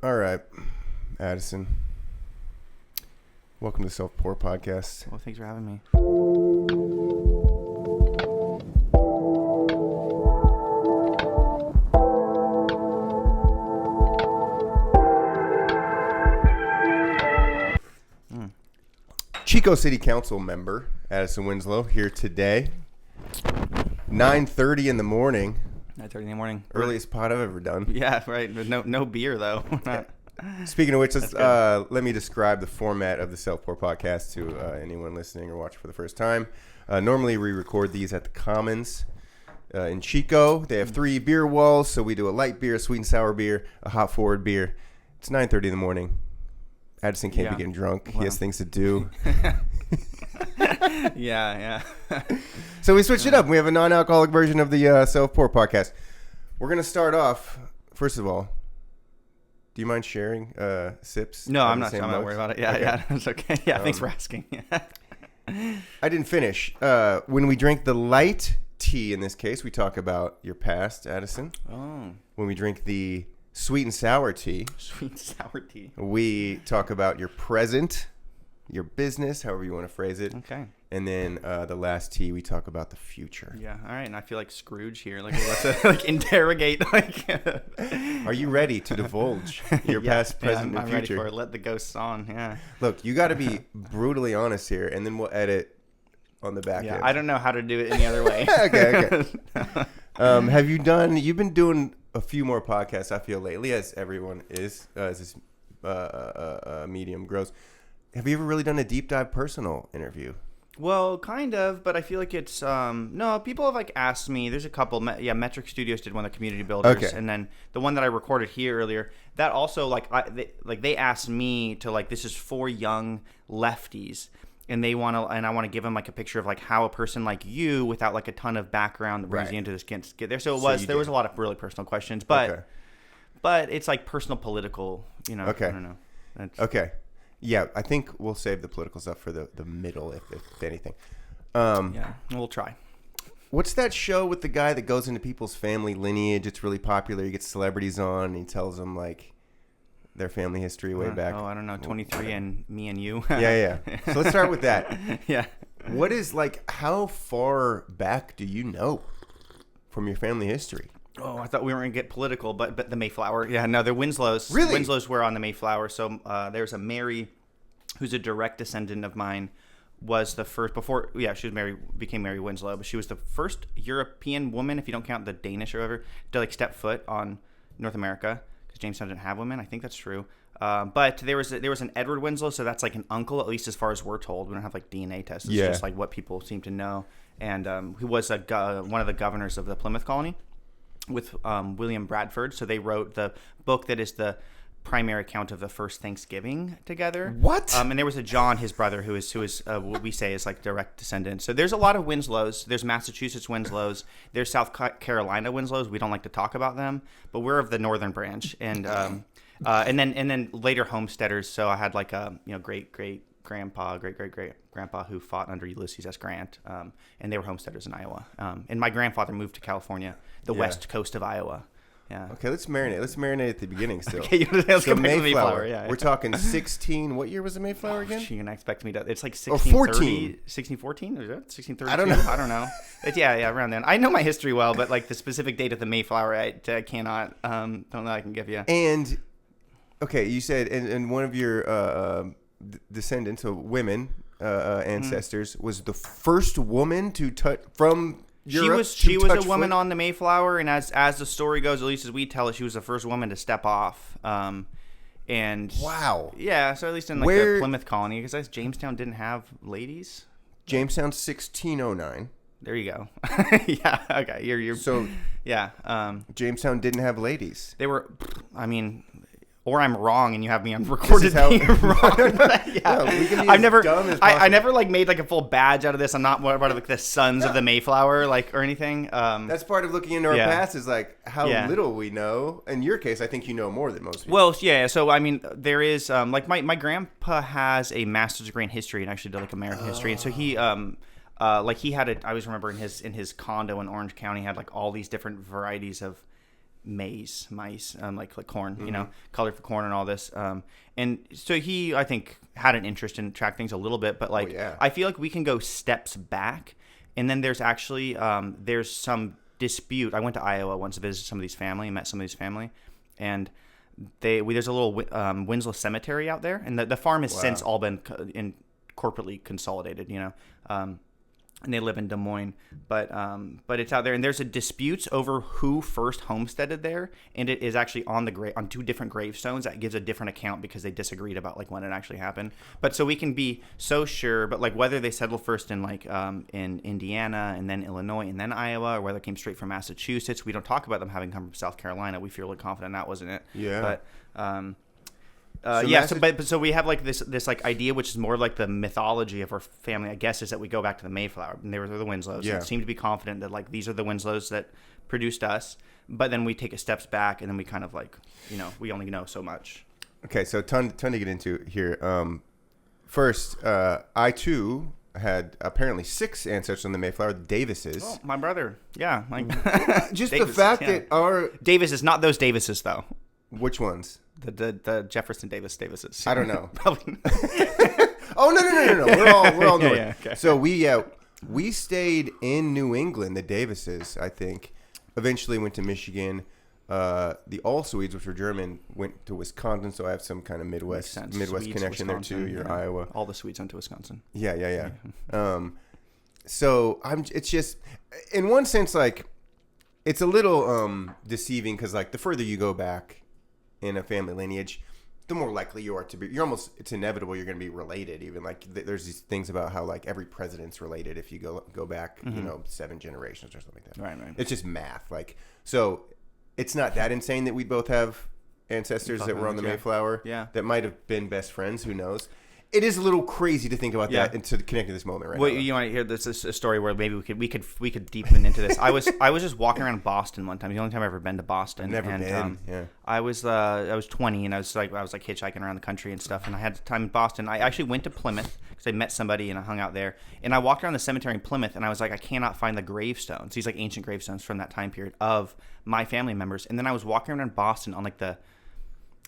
All right, Addison. Welcome to Self-Pour Podcast. Well, thanks for having me. Chico City Council member Addison Winslow here today. 9:30 in the morning. 9:30 in the morning. Earliest pod I've ever done. Yeah, right. No beer though. Speaking of which, let me describe the format of the Self-Pour Podcast to anyone listening or watching for the first time. Normally, we record these at the Commons in Chico. They have 3 beer walls, so we do a light beer, a sweet and sour beer, a hot forward beer. It's 9:30 in the morning. Addison can't be getting drunk. Wow. He has things to do. Yeah. So we switched it up. We have a non-alcoholic version of the Self-Pour Podcast. We're going to start off, first of all, do you mind sharing sips? No, I'm not worried about it. Yeah, okay. Yeah, it's okay. Yeah, thanks for asking. I didn't finish. When we drink the light tea, in this case, we talk about your past, Addison. Oh. When we drink the sweet and sour tea, we talk about your present, your business, however you want to phrase it. Okay. And then the last tea, we talk about the future. Yeah. All right. And I feel like Scrooge here. Like, we're about to interrogate. Are you ready to divulge your past, present, and I'm future? ready for it. Let the ghosts on. Yeah. Look, you got to be brutally honest here, and then we'll edit on the back end. I don't know how to do it any other way. Okay. You've been doing a few more podcasts, I feel, lately, as everyone is, as this medium grows. Have you ever really done a deep dive personal interview? Well, kind of, but I feel like it's no. People have asked me. There's a couple. Metric Studios did one of the community builders, okay. And then the one that I recorded here earlier. That also they asked me to this is for young lefties, and I want to give them a picture of how a person like you without a ton of background that brings you into this can get there. So there was a lot of really personal questions, but it's personal political. Okay. I don't know. Okay. Yeah, I think we'll save the political stuff for the middle, if anything. Yeah, we'll try. What's that show with the guy that goes into people's family lineage? It's really popular. He gets celebrities on, and he tells them, their family history way back. Oh, I don't know, 23 and Me and You. Yeah. So let's start with that. Yeah. What is, how far back do you know from your family history? Oh, I thought we were going to get political, but the Mayflower. Yeah, no, they're Winslows. Really? Winslows were on the Mayflower. So there's a Mary, who's a direct descendant of mine, was the first, she became Mary Winslow, but she was the first European woman, if you don't count the Danish or whatever, to step foot on North America, because Jamestown didn't have women. I think that's true. But there was an Edward Winslow, so that's an uncle, at least as far as we're told. We don't have DNA tests. It's just what people seem to know. And who was one of the governors of the Plymouth colony with William Bradford. So they wrote the book that is the primary account of the first Thanksgiving together. What? And there was a John, his brother, who is what we say is direct descendant. So there's a lot of Winslows. There's Massachusetts Winslows. There's South Carolina Winslows. We don't like to talk about them, but we're of the northern branch. And then later homesteaders. So I had great grandpa who fought under Ulysses S. Grant, and they were homesteaders in Iowa. And my grandfather moved to California, the west coast of Iowa. Yeah. Okay, let's marinate. Let's marinate at the beginning still. Okay, let's so go back to the Mayflower. Yeah. We're talking 16. What year was the Mayflower again? You're gonna expect me to. It's 1614. 1614. Is it 1632? I don't know. I don't know. It's around then. I know my history well, but the specific date of the Mayflower, I cannot. Don't know. I can give you. And okay, you said, and one of your descendants, so women, ancestors, was the first woman to touch from Europe. She was a woman on the Mayflower, and as the story goes, at least as we tell it, she was the first woman to step off. And wow, yeah. So at least in the Plymouth colony, because Jamestown didn't have ladies. Jamestown 1609. There you go. Yeah. Okay. You're so yeah. Jamestown didn't have ladies. They were. I mean. Or I'm wrong, and you have me on recorded being wrong. Yeah. We can be I've as dumb as I never made a full badge out of this. I'm not part of the Sons of the Mayflower or anything. That's part of looking into our past is how little we know. In your case, I think you know more than most people. Well, yeah. So I mean, there is my grandpa has a master's degree in history and actually did American history, and so he he had I always remember in his condo in Orange County had all these different varieties of mice, like corn, colored for corn and all this. And so he, I think, had an interest in track things a little bit, but like, I feel like we can go steps back. And then there's actually, there's some dispute. I went to Iowa once to visit some of these family and met some of these family, and there's a little Winslow cemetery out there, and the farm has since all been corporately consolidated, and they live in Des Moines, but it's out there, and there's a dispute over who first homesteaded there, and it is actually on two different gravestones that gives a different account because they disagreed about like when it actually happened. But so we can be so sure, but like whether they settled first in like in Indiana and then Illinois and then Iowa, or whether it came straight from Massachusetts, we don't talk about them having come from South Carolina. We feel really confident that wasn't it. Yeah. But so we have like this like idea, which is more like the mythology of our family, I guess, is that we go back to the Mayflower, and they were the Winslows. Yeah. And seem to be confident that like these are the Winslows that produced us, but then we take a steps back, and then we kind of like, we only know so much. Okay, so ton to get into here. First, I too had apparently 6 ancestors on the Mayflower, the Davises. Oh, my brother. Yeah. Like just Davises, the fact that our Davises, not those Davises though. Which ones? The Jefferson Davises. I don't know. Probably not. Oh no. We're all north. Yeah, okay. So we stayed in New England, the Davises, I think. Eventually went to Michigan. The Ahlswedes, which were German, went to Wisconsin, so I have some kind of Midwest Swedes, connection Wisconsin, there too. You're Iowa. All the Swedes went to Wisconsin. Yeah. So it's just, in one sense, like, it's a little deceiving because like the further you go back in a family lineage, the more likely you are to be. It's inevitable you're going to be related. Even like there's these things about how like every president's related if you go back, 7 generations or something like that. Right. It's just math. Like, so it's not that insane that we both have ancestors that were on the Mayflower. Yeah. That might have been best friends. Who knows? It is a little crazy to think about that and to connect to this moment right now. You want to hear this a story where maybe we could deepen into this. I was just walking around Boston one time. The only time I've ever been to Boston. I've never been. Yeah. I was 20 and I was hitchhiking around the country and stuff, and I had time in Boston. I actually went to Plymouth because I met somebody and I hung out there. And I walked around the cemetery in Plymouth, and I was like, I cannot find the gravestones. These like ancient gravestones from that time period of my family members. And then I was walking around Boston on like the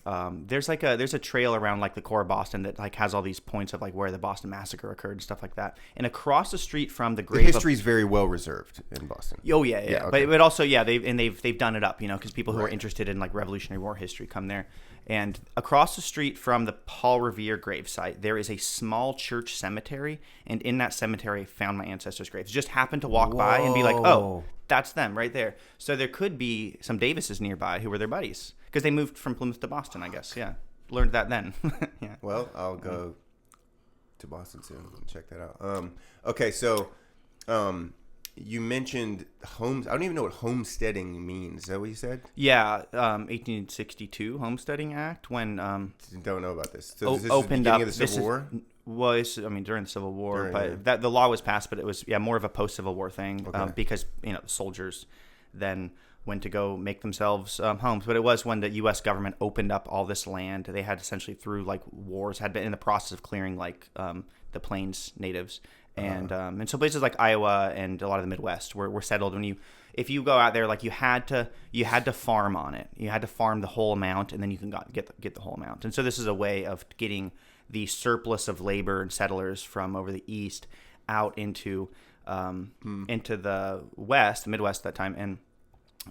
there's a trail around like the core of Boston that like has all these points of like where the Boston Massacre occurred and stuff like that. And across the street from the grave, the history is very well reserved in Boston. Oh yeah. Okay. But also they've done it up, because people who are interested in like Revolutionary War history come there. And across the street from the Paul Revere gravesite, there is a small church cemetery, and in that cemetery, I found my ancestors' graves. Just happened to walk by and be like, oh, that's them right there. So there could be some Davises nearby who were their buddies. Because they moved from Plymouth to Boston, I guess. Yeah. Learned that then. Yeah. Well, I'll go to Boston soon and check that out. Okay, so you mentioned homes. I don't even know what homesteading means. Is that what you said? Yeah, 1862 Homesteading Act when don't know about this. So this opened is the up beginning of the Civil War? During the Civil War, the law was passed, but it was more of a post-Civil War thing because the soldiers then went to go make themselves homes. But it was when the U.S. government opened up all this land. They had essentially through like wars had been in the process of clearing like the Plains natives. And so places like Iowa and a lot of the Midwest were settled. If you go out there, like you had to farm on it. You had to farm the whole amount, and then you can get the whole amount. And so this is a way of getting the surplus of labor and settlers from over the east out into the West, the Midwest at that time,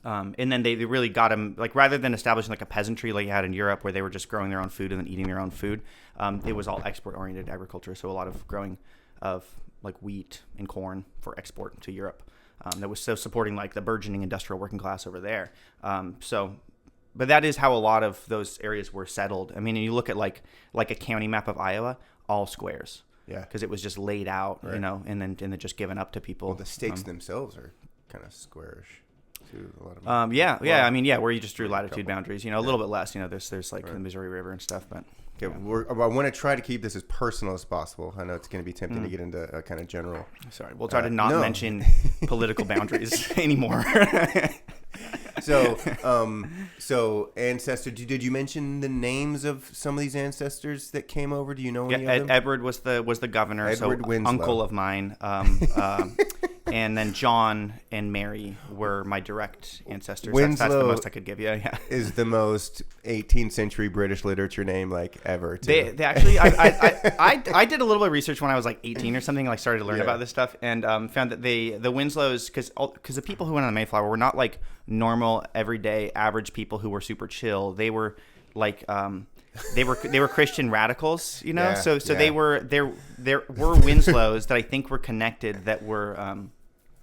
and then they really got them, like rather than establishing like a peasantry like you had in Europe where they were just growing their own food and then eating their own food, it was all export-oriented agriculture. So a lot of growing of like wheat and corn for export to Europe. That was so supporting like the burgeoning industrial working class over there. But that is how a lot of those areas were settled. I mean, you look at like a county map of Iowa, all squares. Yeah. Because it was just laid out, right. And then just given up to people. Well, the states themselves are kind of squarish. A lot of I mean, where you just drew latitude boundaries, a little bit less, there's like the Missouri River and stuff, but okay, I want to try to keep this as personal as possible. I know it's going to be tempting to get into a kind of general. Sorry, we'll try to not mention political boundaries anymore. So ancestor, did you mention the names of some of these ancestors that came over? Do you know any of them? Edward was the governor. Edward Winslow. Uncle of mine. and then John and Mary were my direct ancestors. Winslow that's the most I could give you. Yeah, is the most 18th century British literature name like ever. Too. They actually I did a little bit of research when I was like 18 or something, and like started to learn about this stuff, and found that the Winslows, because the people who went on the Mayflower were not like normal everyday average people who were super chill. They were like they were Christian radicals, you know. So there were Winslows that I think were connected, that were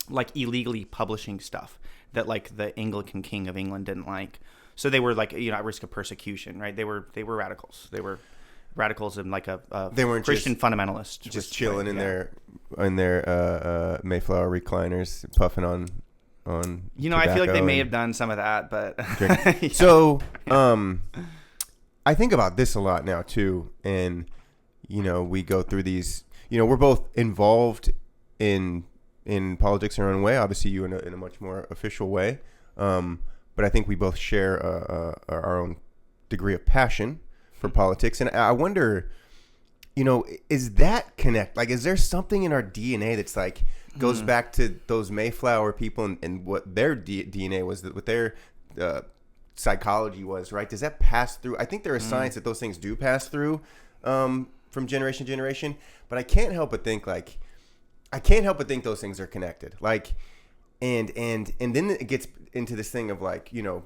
like illegally publishing stuff that like the Anglican King of England didn't like. So they were like, you know, at risk of persecution, right? They were radicals. They were radicals and like they weren't Christian fundamentalists, just chilling in their Mayflower recliners, puffing on. You know, I feel like they may have done some of that, but yeah. So I think about this a lot now too, and you know, we go through these. You know, we're both involved in politics in our own way. Obviously, you in a much more official way, but I think we both share our own degree of passion for politics, and I wonder, you know, is that connect? Like, is there something in our DNA that's like goes back to those Mayflower people and what their DNA was, what their psychology was, right? Does that pass through? I think there is science that those things do pass through from generation to generation, but I can't help but think those things are connected. Like, and then it gets into this thing of like, you know,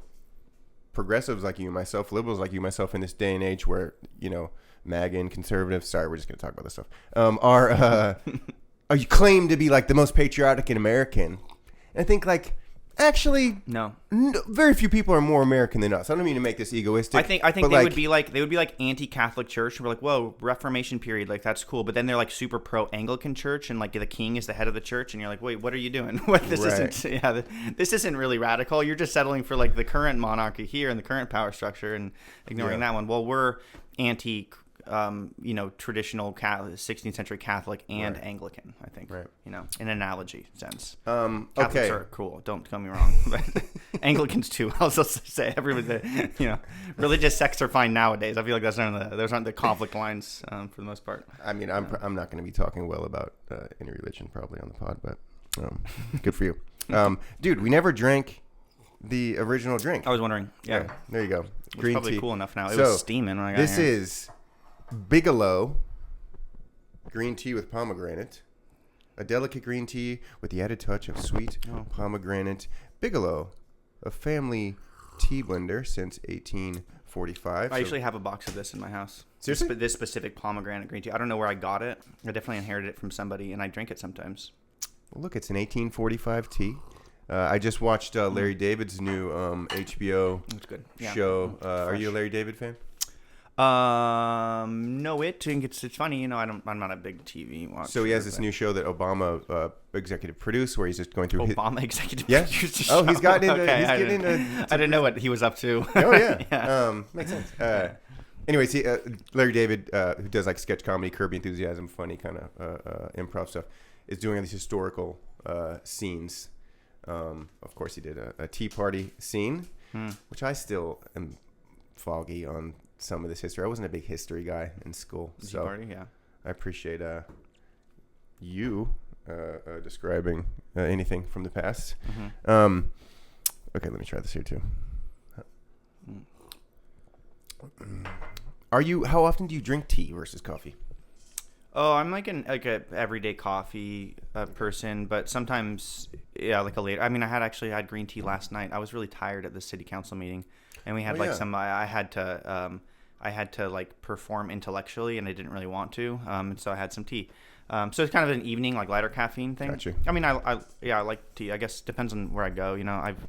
progressives like you and myself, liberals like you and myself in this day and age where, you know, MAGA and conservatives, sorry, we're just going to talk about this stuff, are you claim to be like the most patriotic and American. And I think like, actually, no, very few people are more American than us. I don't mean to make this egoistic. I think they would be like anti-Catholic Church. We're like, whoa, Reformation period, like that's cool. But then they're like super pro Anglican Church, and like the king is the head of the church, and you're like, wait, what are you doing? This isn't really radical. You're just settling for like the current monarchy here and the current power structure and ignoring that one. Well, we're anti. You know, traditional 16th century Catholic and Anglican, I think, you know, in an analogy sense. Catholics are cool, don't get me wrong, but Anglicans too. I'll just say everybody, you know, religious sects are fine nowadays. I feel like those aren't the conflict lines for the most part. I mean, I'm not going to be talking well about any religion probably on the pod, but good for you. Dude, we never drank the original drink. I was wondering. Yeah. There you go. Green probably tea. Cool enough now. It was steaming when I got here. This is Bigelow green tea with pomegranate, a delicate green tea with the added touch of sweet pomegranate. Bigelow, a family tea blender since 1845. I usually have a box of this in my house. Seriously? This specific pomegranate green tea. I don't know where I got it. I definitely inherited it from somebody, and I drink it sometimes. Well, look, it's an 1845 tea. I just watched Larry David's new HBO show. Are you a Larry David fan? No, it's funny, you know, I'm not a big TV watcher. So he has this new show that Obama executive produced, where he's just going through executive produced. Yeah. Oh, he's gotten into. Okay, I didn't know what he was up to. Oh yeah. Makes sense. Anyways, Larry David, who does like sketch comedy, Curb Your Enthusiasm, funny kind of improv stuff, is doing these historical scenes. Of course, he did a Tea Party scene, which I still am foggy on some of this history. I wasn't a big history guy in school, so Party, yeah. I appreciate you describing anything from the past. Okay, let me try this here too. How often do you drink tea versus coffee? Oh, I'm like a everyday coffee person, but sometimes like a later. I mean, I had green tea last night. I was really tired at the city council meeting, and we had I had to like perform intellectually, and I didn't really want to, and so I had some tea. So it's kind of an evening, like lighter caffeine thing. Gotcha. I mean, I like tea. I guess depends on where I go. You know, I've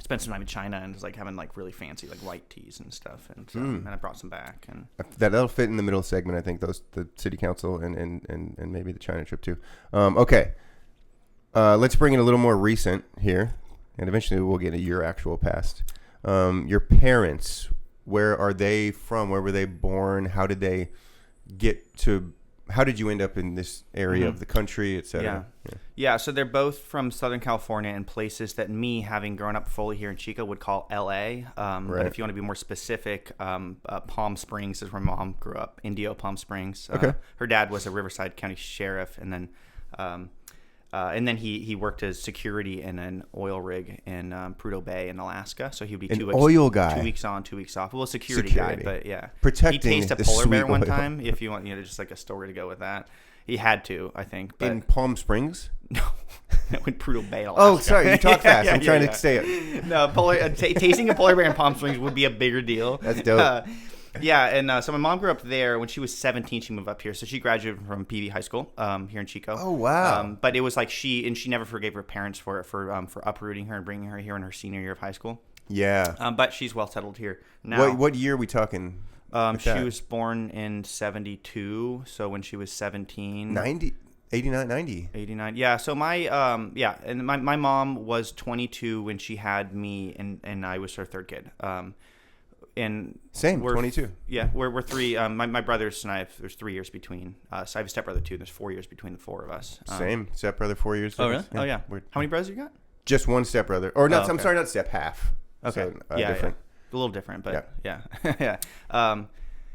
spent some time in China and just like having like really fancy like white teas and stuff, and so, and I brought some back. And that'll fit in the middle segment. I think the city council and maybe the China trip too. Okay, let's bring it a little more recent here, and eventually we'll get into your actual past. Your parents. Where are they from? Where were they born? How did they get to? How did you end up in this area of the country, et cetera? Yeah. So they're both from Southern California and places that me, having grown up fully here in Chico, would call L.A. But if you want to be more specific, Palm Springs is where Mom grew up. Indio, Palm Springs. Okay. Her dad was a Riverside County sheriff, and then And then he worked as security in an oil rig in Prudhoe Bay in Alaska. So he'd be An oil guy. 2 weeks on, 2 weeks off. Well, security guy, but yeah. Protecting he tased a the polar bear sweet one oil. time. If you want, just like a story to go with that. He had to, I think. But In Palm Springs? no, in Prudhoe Bay, Alaska. Oh, sorry. You talk fast. I'm trying to say it. No, tasting a polar bear in Palm Springs would be a bigger deal. That's dope. Yeah, and so my mom grew up there. When she was 17, she moved up here. So she graduated from PV High School here in Chico. Oh, wow. But it was like she never forgave her parents for uprooting her and bringing her here in her senior year of high school. Yeah. But she's well settled here now. What year are we talking? She was born in 72, so when she was 17. 89, 90. 89. Yeah, so and my mom was 22 when she had me, and I was her third kid. And Same, 22. Yeah, we're three. My brothers and I, there's 3 years between us. I have a stepbrother too. There's 4 years between the four of us. Same, stepbrother, 4 years. Oh, really? Yeah. Oh, yeah. We're How many brothers you got? just one stepbrother. Or not, Oh, okay. I'm sorry, not step, half. Okay. So, Yeah. different. A little different, but yeah.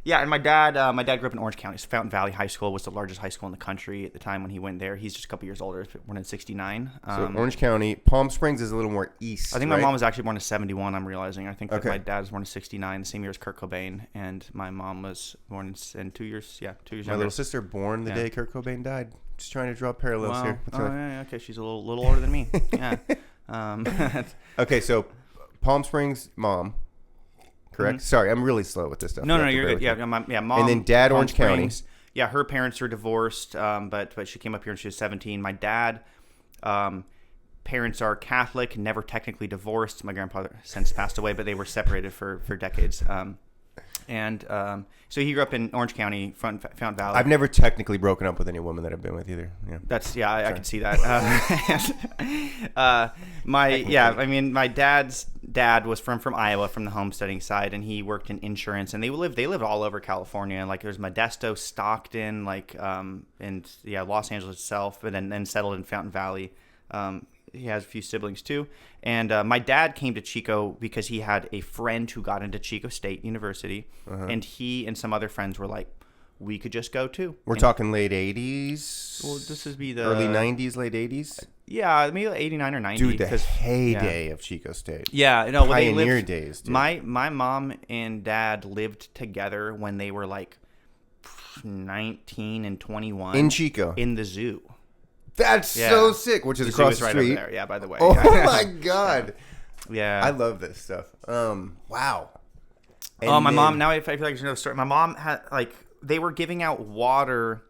Yeah. And my dad grew up in Orange County. So Fountain Valley High School was the largest high school in the country at the time when he went there. He's just a couple years older, born in 69. So Orange County, Palm Springs is a little more east. I think right? my mom was actually born in 71, I'm realizing. I think that Okay. my dad was born in 69, the same year as Kurt Cobain, and my mom was born in 2 years. Yeah, 2 years My younger. little sister born the Yeah. day Kurt Cobain died. Just trying to draw parallels Wow. here. Oh, yeah, okay. She's a little older than me. Yeah. Okay, so Palm Springs, mom. Correct? Mm-hmm. Sorry, I'm really slow with this stuff. No, You have to you're bear good. with Yeah, me. mom. And then dad, Palm Orange County. Springs. Yeah, her parents are divorced, but she came up here when she was 17. My dad, parents are Catholic, never technically divorced. My grandfather since passed away, but they were separated for decades. So he grew up in Orange County, Fountain Valley. I've never technically broken up with any woman that I've been with either. Yeah. I can see that. My dad's dad was from Iowa, from the homesteading side, and he worked in insurance. And they lived all over California. Like there's Modesto, Stockton, Los Angeles itself, but then settled in Fountain Valley. He has a few siblings too. And my dad came to Chico because he had a friend who got into Chico State University, and he and some other friends were like, we could just go too. We're talking late 80s? Well, this would be the early 90s, late 80s? Yeah, maybe 89 or 90. Dude, the heyday of Chico State. Yeah, no, well, Pioneer days, dude. My mom and dad lived together when they were like 19 and 21 In Chico. in the zoo. That's so sick, which is The zoo across is the right street. over there. Yeah, by the way. Oh my God. Yeah. I love this stuff. Wow. My mom, now I feel like there's another story. My mom had, they were giving out water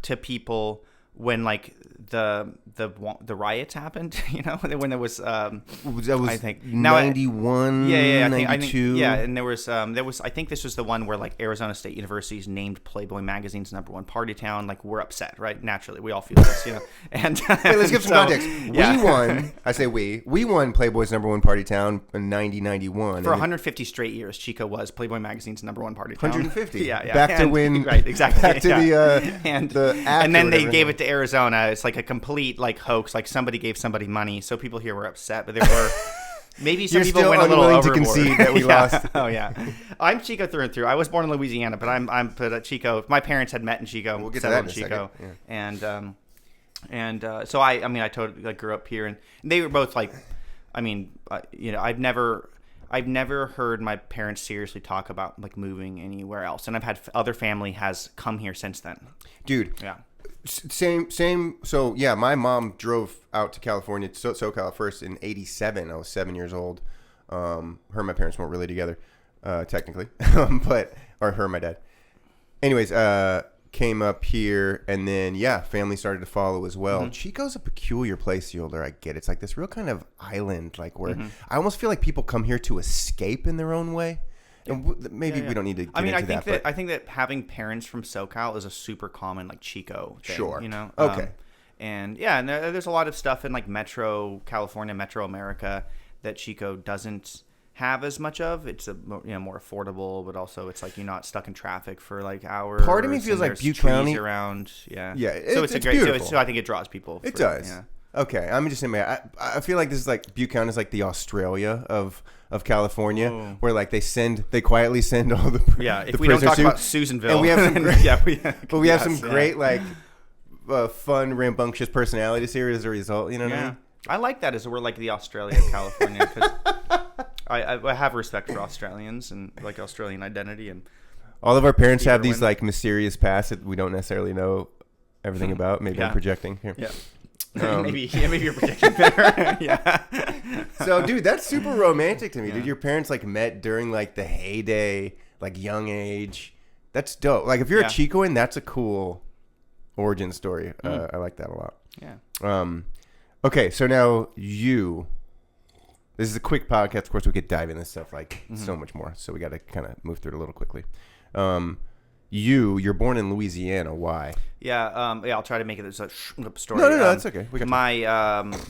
to people when, the riots happened, when there was that was I think 91, I 92. think and there was I think this was the one where Arizona State University's named Playboy magazine's #1 party town. We're upset, right? Naturally, we all feel this, And Hey, let's give some context. Yeah. We won. I say we won Playboy's #1 party town in 91. For 150 straight years, Chico was Playboy magazine's #1 party town. 150. Yeah. Back to when. Right, exactly. Back to the act and then or they whatever. gave it to Arizona. It's like a complete hoax. Somebody gave somebody money, so people here were upset. But there were maybe some You're people still went a little unwilling to overboard. concede that we lost. Oh yeah, I'm Chico through and through. I was born in Louisiana, but I'm Chico. My parents had met in Chico. We'll get to settled that in a Chico, second. and so I totally grew up here, and they were both I've never heard my parents seriously talk about moving anywhere else, and I've had other family has come here since then. Dude. Yeah. Same. So yeah, my mom drove out to California, SoCal at first in '87. I was 7 years old. Her and my parents weren't really together, technically, or her and my dad. Anyways, came up here, and then family started to follow as well. Mm-hmm. Chico's a peculiar place. The older I get, it's like this real kind of island, where I almost feel like people come here to escape in their own way. And maybe we don't need to get into that. I think that having parents from SoCal is a super common Chico thing. Sure. Okay. And there's a lot of stuff in Metro California, Metro America that Chico doesn't have as much of. It's more affordable, but also it's you're not stuck in traffic for hours. Part of me feels like Butte trees County around. Yeah. Yeah. So it's a great. Beautiful. So I think it draws people. It does. Yeah. Okay, I'm just saying, I feel like this is Butte County is the Australia of California, where they quietly send all the if the we don't talk prisoners about Susanville, and we have some great, but we have some great fun, rambunctious personalities here as a result. You know what I mean? I like that as we're like the Australia of California because I have respect for Australians and like Australian identity and all of our parents have these like mysterious pasts that we don't necessarily know everything about. Maybe I'm projecting here. Yeah. Maybe you're projecting better. Yeah. So, dude, that's super romantic to me, dude. Your parents like met during like the heyday, like young age. That's dope. Like if you're a Chicoan, that's a cool origin story. I like that a lot. Yeah. Okay, so now this is a quick podcast. Of course, we could dive into this stuff like so much more. So we got to kind of move through it a little quickly. You're born in Louisiana. Why? Yeah, I'll try to make it a story. No, that's okay.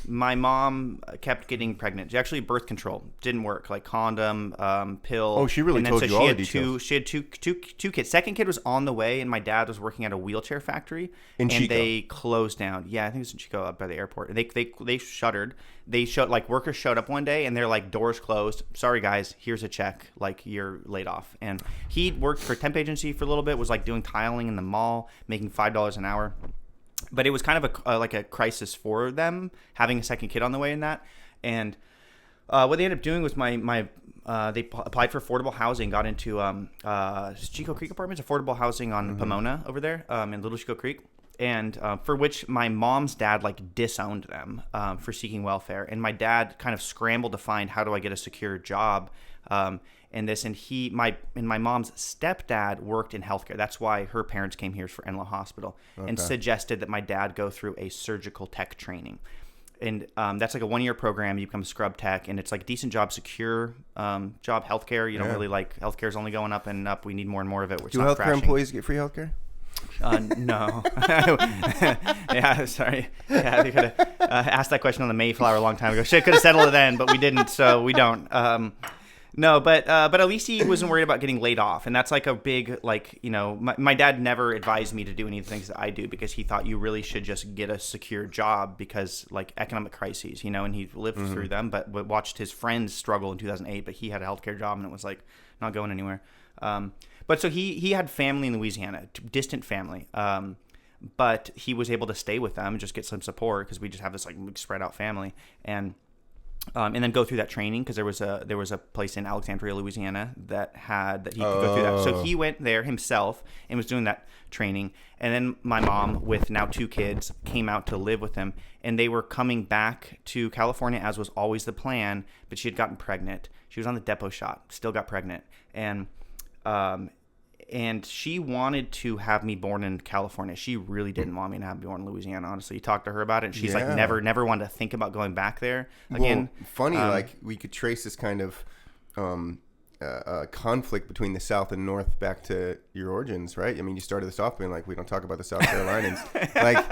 My mom kept getting pregnant. Actually, birth control didn't work, like condom, pill. Oh, she really told you all the details. She had two kids. Second kid was on the way, and my dad was working at a wheelchair factory. In Chico. They closed down. Yeah, I think it was in Chico, up by the airport. And they shuttered. Workers showed up one day, and they're like, doors closed. Sorry, guys, here's a check. Like, you're laid off. And he worked for a temp agency for a little bit, was like doing tiling in the mall, making $5 an hour. But it was kind of like a crisis for them, having a second kid on the way in that. And what they ended up doing was they applied for affordable housing, got into Chico Creek Apartments, affordable housing on Pomona over there in Little Chico Creek. And for which my mom's dad like disowned them for seeking welfare, and my dad kind of scrambled to find how do I get a secure job in this. And my mom's stepdad worked in healthcare. That's why her parents came here for Enloe Hospital, and suggested that my dad go through a surgical tech training. And that's like a 1-year program. You become a scrub tech, and it's like decent job, secure job, healthcare. You don't really like healthcare is only going up and up. We need more and more of it. Do healthcare employees get free healthcare? No. Yeah, sorry. Yeah, they could have asked that question on the Mayflower a long time ago. Shit, could have settled it then, but we didn't, so we don't. No, but at least he wasn't worried about getting laid off, and that's like a big, like, you know, my dad never advised me to do any of the things that I do because he thought you really should just get a secure job because, like, economic crises, you know, and he lived through them, but watched his friends struggle in 2008, but he had a healthcare job, and it was, like, not going anywhere. But so he had family in Louisiana, distant family, but he was able to stay with them and just get some support because we just have this like spread out family, and then go through that training because there was a place in Alexandria, Louisiana that he could go through that. So he went there himself and was doing that training, and then my mom, with now 2 kids, came out to live with him, and they were coming back to California as was always the plan, but she had gotten pregnant. She was on the depot shot, still got pregnant, and she wanted to have me born in California. She really didn't want me to have me born in Louisiana, honestly. You talked to her about it, and she's like never wanted to think about going back there again. Well, funny, like we could trace this kind of conflict between the South and North back to your origins, right? I mean, you started this off being like, we don't talk about the South Carolinians. Like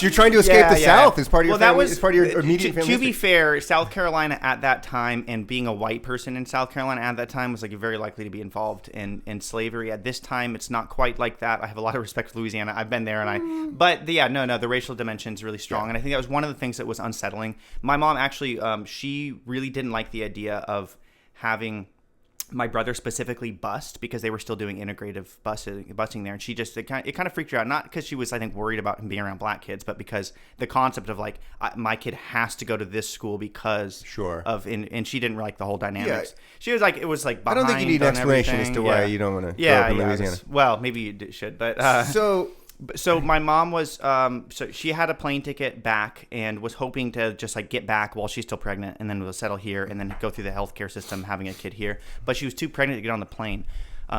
you're trying to escape the South as part of your family, as part of your immediate family. To be fair, South Carolina at that time, and being a white person in South Carolina at that time, was like very likely to be involved in slavery. At this time, it's not quite like that. I have a lot of respect for Louisiana. I've been there, the racial dimension is really strong, and I think that was one of the things that was unsettling. My mom actually, she really didn't like the idea of having my brother specifically bused because they were still doing integrative busing there, and she just it kind of freaked her out, not because she was, I think, worried about him being around black kids, but because the concept of like my kid has to go to this school because of and she didn't like the whole dynamics. Yeah. She was like, it was like behind. I don't think you need an explanation as to why you don't want to grow up in Louisiana. Well, maybe you should, but So my mom was so she had a plane ticket back and was hoping to just like get back while she's still pregnant, and then we'll settle here and then go through the healthcare system having a kid here. But she was too pregnant to get on the plane,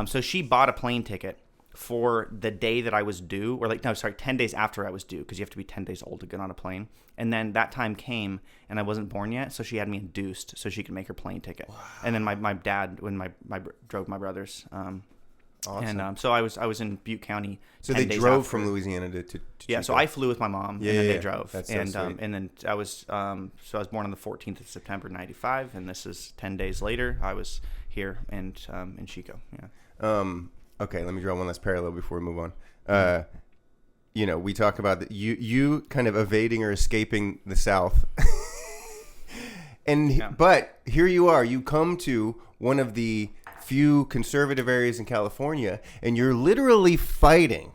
so she bought a plane ticket for the day that I was due, 10 days after I was due, because you have to be 10 days old to get on a plane. And then that time came and I wasn't born yet, so she had me induced so she could make her plane ticket. Wow. And then my dad, when drove my brothers. Awesome. And so I was in Butte County. So they drove from Louisiana to Chico. So I flew with my mom, and then they drove. That's and so and then I was I was born on the 14th of September '95, and this is 10 days later. I was here in Chico. Yeah. Okay, let me draw one last parallel before we move on. We talk about you kind of evading or escaping the South, but here you are. You come to one of the few conservative areas in California, and you're literally fighting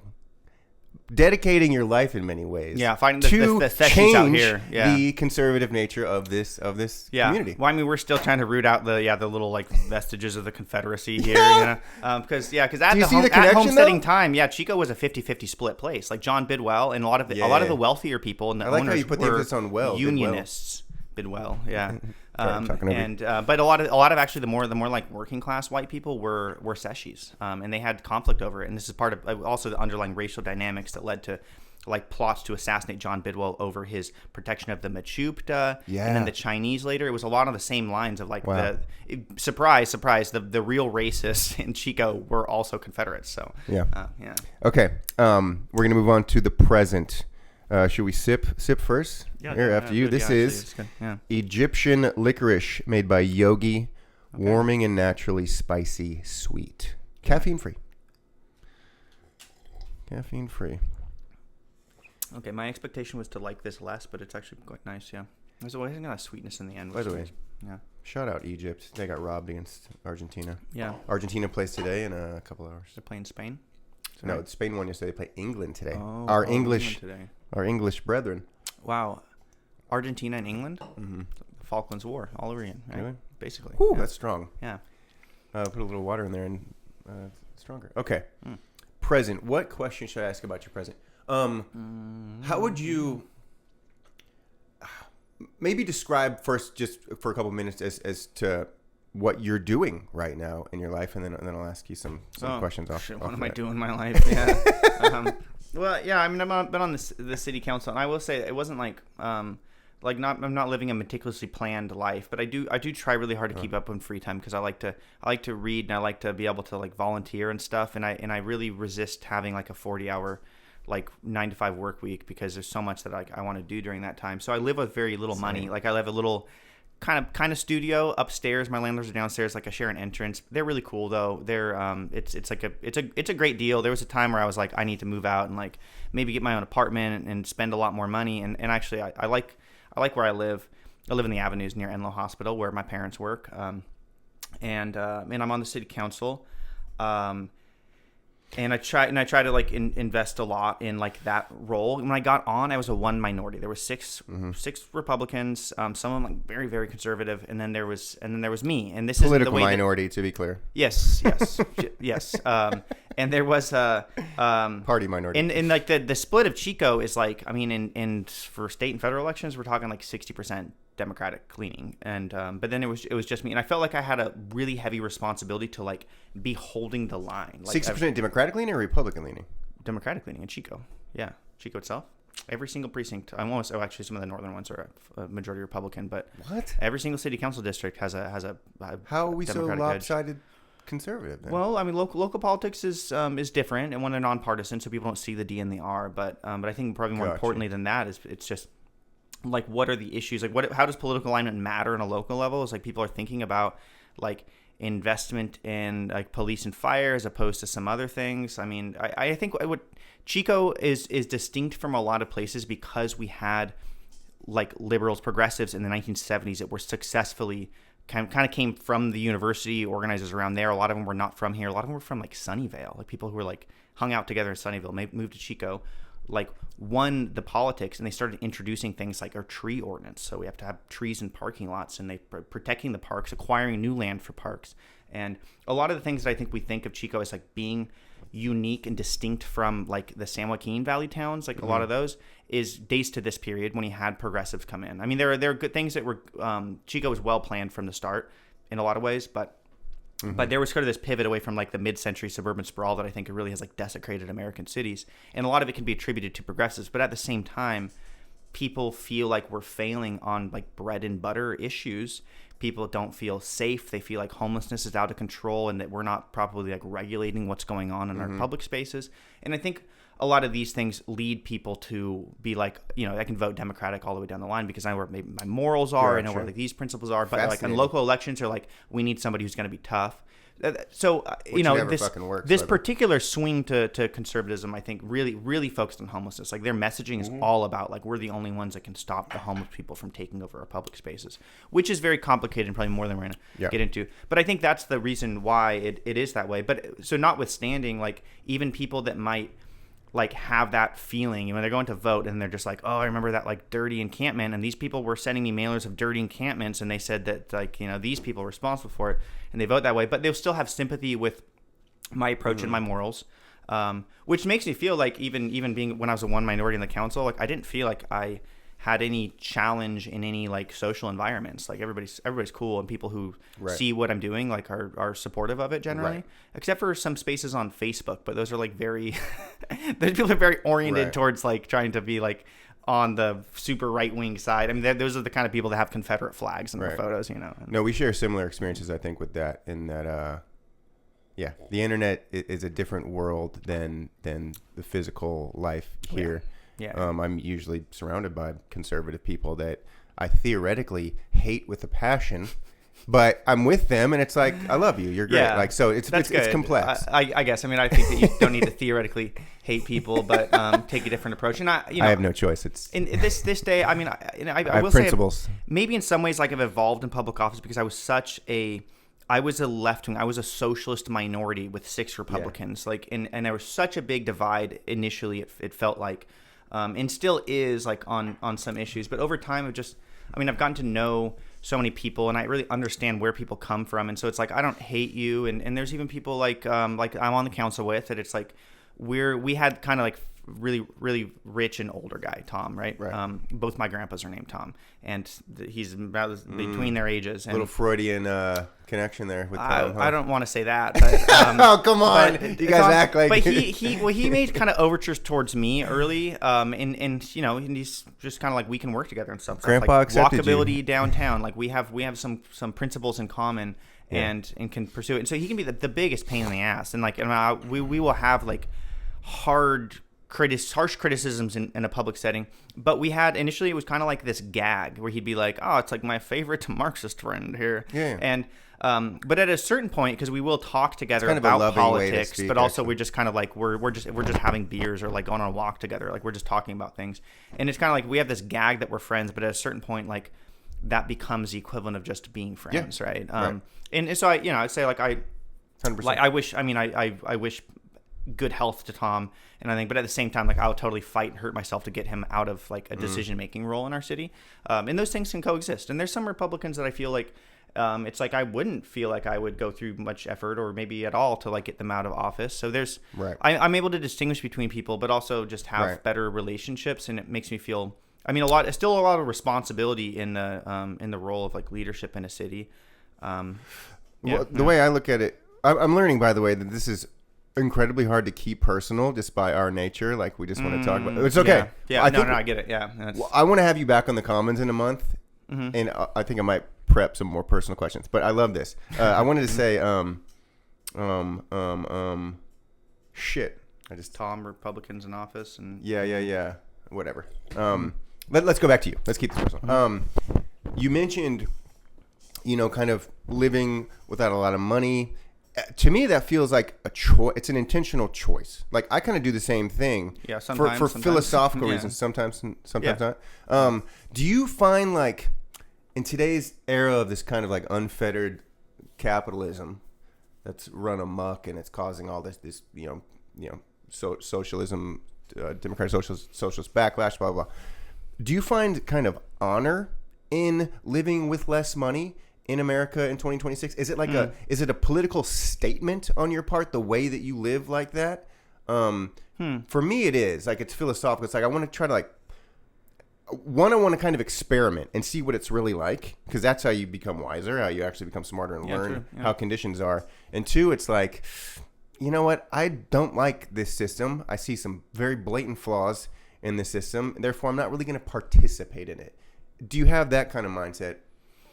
dedicating your life in many ways. Yeah, finding to the sessions change out here. Yeah. the conservative nature of this community. Well, I mean, we're still trying to root out the little like vestiges of the Confederacy here, you know, because at at homesteading time, Chico was a 50-50 split place. Like John Bidwell and a lot of the wealthier people and the like owners how you put the emphasis on unionists. Bidwell, yeah. Sorry, but a lot of actually the more like working class white people were seshies, and they had conflict over it. And this is part of also the underlying racial dynamics that led to like plots to assassinate John Bidwell over his protection of the Machupta, and then the Chinese later. It was a lot of the same lines of like surprise, the real racists in Chico were also Confederates. So Okay, we're gonna move on to the present. Should we sip first? Yeah. Here, after you. This is Egyptian licorice made by Yogi, warming and naturally spicy sweet. Caffeine free. Okay, my expectation was to like this less, but it's actually quite nice, yeah. There's always got a sweetness in the end. By the way, yeah. Shout out Egypt. They got robbed against Argentina. Yeah. Argentina plays today in a couple hours. They're playing Spain? No, Spain won yesterday. They play England today. Our English brethren. Wow. Argentina and England? Mm-hmm. The Falklands War all over again, right? Really? Basically. Ooh, that's strong. Yeah. Put a little water in there and stronger. Okay. Present. What question should I ask about your present? How would you maybe describe first, just for a couple of minutes, as to what you're doing right now in your life, and then I'll ask you some questions off. What am I doing in my life? Yeah. Well, yeah. I mean, I've been on the city council, and I will say it wasn't like I'm not living a meticulously planned life, but I do try really hard to keep up on free time because I like to read and I like to be able to like volunteer and stuff, and I really resist having like a 40-hour like 9-to-5 work week because there's so much that I want to do during that time. So I live with very little money. Like I live a little kind of studio upstairs. My landlords are downstairs. Like I share an entrance. They're really cool though. They're it's a great deal. There was a time where I was like, I need to move out and like maybe get my own apartment and spend a lot more money. And actually I like where I live. I live in the Avenues near Enloe Hospital where my parents work. And I'm on the city council. And I try to like invest a lot in like that role. When I got on, I was a one minority. There were six Republicans, some of them like very, very conservative, and then there was me. And this political is the way minority, to be clear. Yes. And there was a party minority. And like the split of Chico is like, I mean, in for state and federal elections, we're talking like 60% Democratic leaning, and but then it was just me, and I felt like I had a really heavy responsibility to like be holding the line. Like 60% Democratic leaning or Republican leaning? Democratic leaning in Chico, Chico itself. Every single precinct, actually some of the northern ones are a majority Republican, but what? Every single city council district has a how are we Democratic so lopsided? Conservative then? Well, I mean, local politics is different, and when they're nonpartisan, so people don't see the D and the R. But I think probably more importantly than that is it's just like what are the issues? Like how does political alignment matter on a local level? It's like people are thinking about like investment in like police and fire as opposed to some other things. I mean, I think what Chico is distinct from a lot of places because we had like liberals, progressives in the 1970s that were successfully kind of came from the university, organizers around there. A lot of them were not from here. A lot of them were from like Sunnyvale, like people who were like hung out together in Sunnyvale, moved to Chico, like won the politics, and they started introducing things like our tree ordinance. So we have to have trees in parking lots, and they protecting the parks, acquiring new land for parks. And a lot of the things that I think we think of Chico as like being unique and distinct from like the San Joaquin Valley towns, like a lot of those is dates to this period when he had progressives come in. I mean, there are good things that were Chico was well planned from the start in a lot of ways, but there was sort of this pivot away from like the mid-century suburban sprawl that I think really has like desecrated American cities, and a lot of it can be attributed to progressives. But at the same time, people feel like we're failing on like bread and butter issues. People don't feel safe. They feel like homelessness is out of control and that we're not properly like regulating what's going on in our public spaces. And I think a lot of these things lead people to be like, you know, I can vote Democratic all the way down the line because I know where maybe my morals are. I know where like these principles are. But like in local elections, are like, we need somebody who's going to be tough. So, you know, this particular swing to conservatism, I think, really focused on homelessness. Like their messaging is all about like we're the only ones that can stop the homeless people from taking over our public spaces, which is very complicated and probably more than we're going to get into. But I think that's the reason why it is that way. But so notwithstanding, like even people that might like have that feeling. They're going to vote and they're just like, oh, I remember that like dirty encampment, and these people were sending me mailers of dirty encampments, and they said that like these people were responsible for it, and they vote that way, but they'll still have sympathy with my approach and my morals, which makes me feel like even being when I was the one minority in the council, like I didn't feel like I had any challenge in any like social environments. Like everybody's cool, and people who see what I'm doing like are supportive of it generally, except for some spaces on Facebook. But those are like very, those people are very oriented towards like trying to be like on the super right wing side. I mean, those are the kind of people that have Confederate flags in their photos. No, we share similar experiences, I think, with that. In that, the internet is a different world than the physical life here. Yeah. I'm usually surrounded by conservative people that I theoretically hate with a passion, but I'm with them, and it's like, I love you. You're great. Yeah, like, so it's complex. I guess. I mean, I think that you don't need to theoretically hate people, but take a different approach. And I have no choice. It's in this day. I mean, I will principles. Say maybe in some ways, like I've evolved in public office because I was I was a left wing. I was a socialist minority with 6 Republicans. Like, and there was such a big divide initially. It felt like. And still is like on some issues, but over time I've gotten to know so many people, and I really understand where people come from, and so it's like I don't hate you, and there's even people like I'm on the council with that. It's like we had kind of like really really rich and older guy Tom, right? Both my grandpas are named Tom, and he's about between their ages. And little Freudian connection there with Tom. I don't want to say that, but oh come on, you guys act like. But he made kind of overtures towards me early, and he's just kind of like we can work together and stuff. Grandpa like accepted walkability you. Downtown, like we have some principles in common, and can pursue it. And so he can be the biggest pain in the ass, and like we will have like harsh criticisms in a public setting, but we had initially it was kind of like this gag where he'd be like, oh, it's like my favorite Marxist friend here, and but at a certain point, because we will talk together about politics, but also we're just kind of like we're just having beers or like going on a walk together, like we're just talking about things, and it's kind of like we have this gag that we're friends, but at a certain point, like that becomes the equivalent of just being friends, right? And so I'd say like 100%. Like I wish good health to Tom, and I think, but at the same time, like I'll totally fight and hurt myself to get him out of like a decision making role in our city, and those things can coexist. And there's some Republicans that I feel like it's like I wouldn't feel like I would go through much effort or maybe at all to like get them out of office. So there's I'm able to distinguish between people, but also just have better relationships, and it makes me feel still a lot of responsibility in the role of like leadership in a city. The way I look at it, I'm learning, by the way, that this is incredibly hard to keep personal just by our nature. Like we just want to talk about it. It's okay. I get it. Yeah. I want to have you back on the Commons in a month, and I think I might prep some more personal questions. But I love this. I wanted to say, shit. I just Tom Republicans in office and yeah. Whatever. Let's go back to you. Let's keep this personal. You mentioned, kind of living without a lot of money. To me, that feels like a choice. It's an intentional choice. Like I kind of do the same thing. Yeah, sometimes for philosophical reasons. Sometimes not. Do you find like in today's era of this kind of like unfettered capitalism that's run amok and it's causing all this socialism, democratic socialist backlash, blah blah blah. Do you find kind of honor in living with less money in America in 2026? Is it like is it a political statement on your part, the way that you live like that? For me, it is. Like, it's philosophical. It's like I want to try to I want to kind of experiment and see what it's really like, because that's how you become wiser, how you actually become smarter and learn how conditions are. And 2, it's like, you know what? I don't like this system. I see some very blatant flaws in the system. Therefore, I'm not really going to participate in it. Do you have that kind of mindset?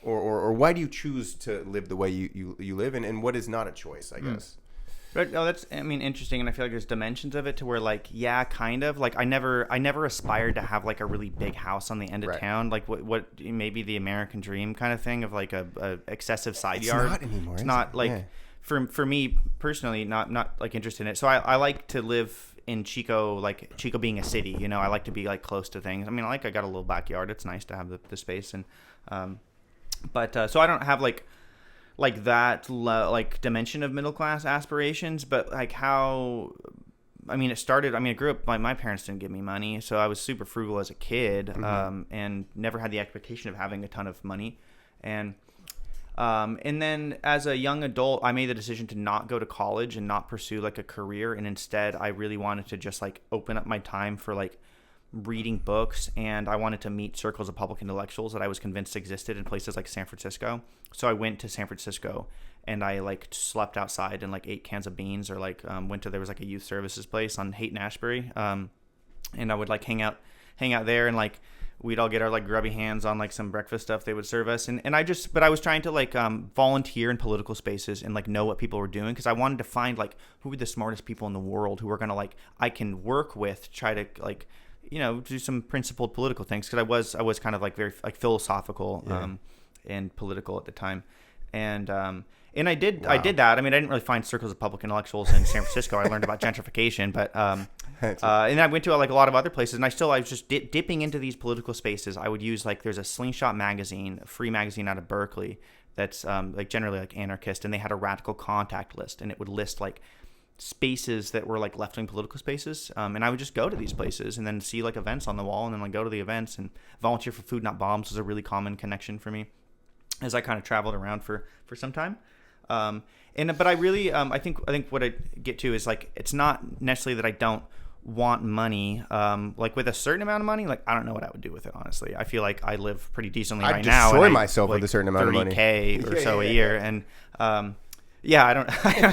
Or why do you choose to live the way you live, and what is not a choice, I guess? Right. No, that's interesting, and I feel like there's dimensions of it to where kind of like I never aspired to have like a really big house on the end of town, like what maybe the American dream kind of thing of like a excessive side yard. It's not anymore. It's not like for me personally, not like interested in it. So I like to live in Chico, like Chico being a city. I like to be like close to things. I mean, I got a little backyard. It's nice to have the space, and but so I don't have like like dimension of middle class aspirations, but like how I mean, I grew up, my parents didn't give me money, so I was super frugal as a kid, and never had the expectation of having a ton of money. And then as a young adult, I made the decision to not go to college and not pursue like a career. And instead, I really wanted to just like open up my time for like reading books. And I wanted to meet circles of public intellectuals that I was convinced existed in places like San Francisco. So I went to San Francisco and I like slept outside and like ate cans of beans, or like there was like a youth services place on Haight and Ashbury. And I would like hang out there, and like we'd all get our like grubby hands on like some breakfast stuff they would serve us. And I was trying to like volunteer in political spaces and like know what people were doing, because I wanted to find like who were the smartest people in the world who were going to like I can work with to try to like, you know, do some principled political things, because I was kind of like very like philosophical and political at the time. And I did that. I mean, I didn't really find circles of public intellectuals in San Francisco. I learned about gentrification, but and I went to like a lot of other places, and I was just dipping into these political spaces. I would use like, there's a Slingshot magazine, a free magazine out of Berkeley that's like generally like anarchist, and they had a radical contact list, and it would list like spaces that were like left-wing political spaces, and I would just go to these places and then see like events on the wall, and then like go to the events and volunteer for Food Not Bombs was a really common connection for me as I kind of traveled around for some time. But I really, I think what I get to is like, it's not necessarily that I don't want money. Like with a certain amount of money, like I don't know what I would do with it, honestly. I feel like I live pretty decently right now. I'd destroy myself with a certain amount of money. $30K or so a year. And, I don't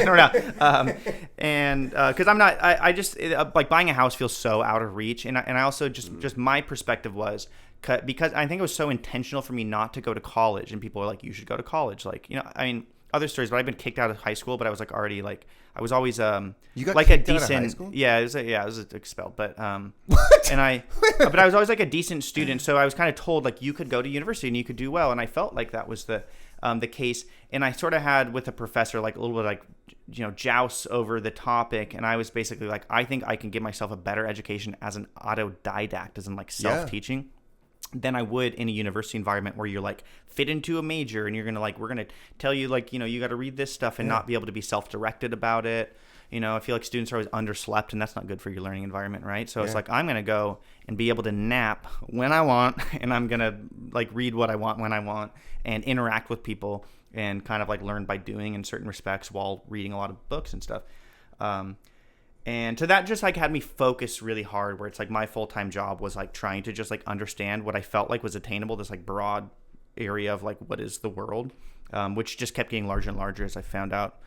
know. And, cause I'm not, I just like buying a house feels so out of reach. And I also just my perspective was, because I think it was so intentional for me not to go to college, and people were like, you should go to college. Like, you know, I mean, other stories, but I've been kicked out of high school, but I was like already like, I was always you got like kicked a out of high decent school? I was expelled, but what? And but I was always like a decent student, so I was kind of told like you could go to university and you could do well, and I felt like that was the case. And I sort of had with a professor like a little bit like, you know, joust over the topic, and I was basically like, I think I can give myself a better education as an autodidact, as in like self-teaching, than I would in a university environment where you're like fit into a major, and you're gonna like, we're gonna tell you like, you know, you got to read this stuff and not be able to be self-directed about it. You know, I feel like students are always underslept, and that's not good for your learning environment, right? So it's like, I'm gonna go and be able to nap when I want, and I'm gonna like read what I want when I want, and interact with people, and kind of like learn by doing in certain respects while reading a lot of books and stuff. And so that just like had me focus really hard, where it's like my full-time job was like trying to just like understand what I felt like was attainable, this like broad area of like what is the world, which just kept getting larger and larger as I found out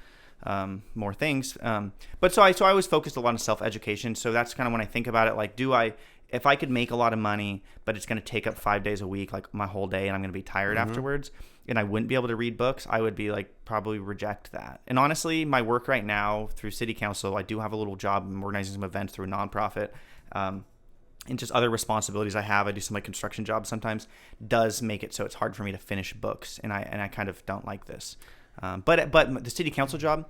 more things. But so I was focused a lot on self-education. So that's kind of when I think about it, like, if I could make a lot of money, but it's going to take up 5 days a week, like my whole day, and I'm going to be tired afterwards, and I wouldn't be able to read books, I would be like, probably reject that. And honestly, my work right now through city council, I do have a little job. I'm organizing some events through a nonprofit, and just other responsibilities I have. I do some like construction jobs sometimes, does make it so it's hard for me to finish books. And I kind of don't like this. But the city council job,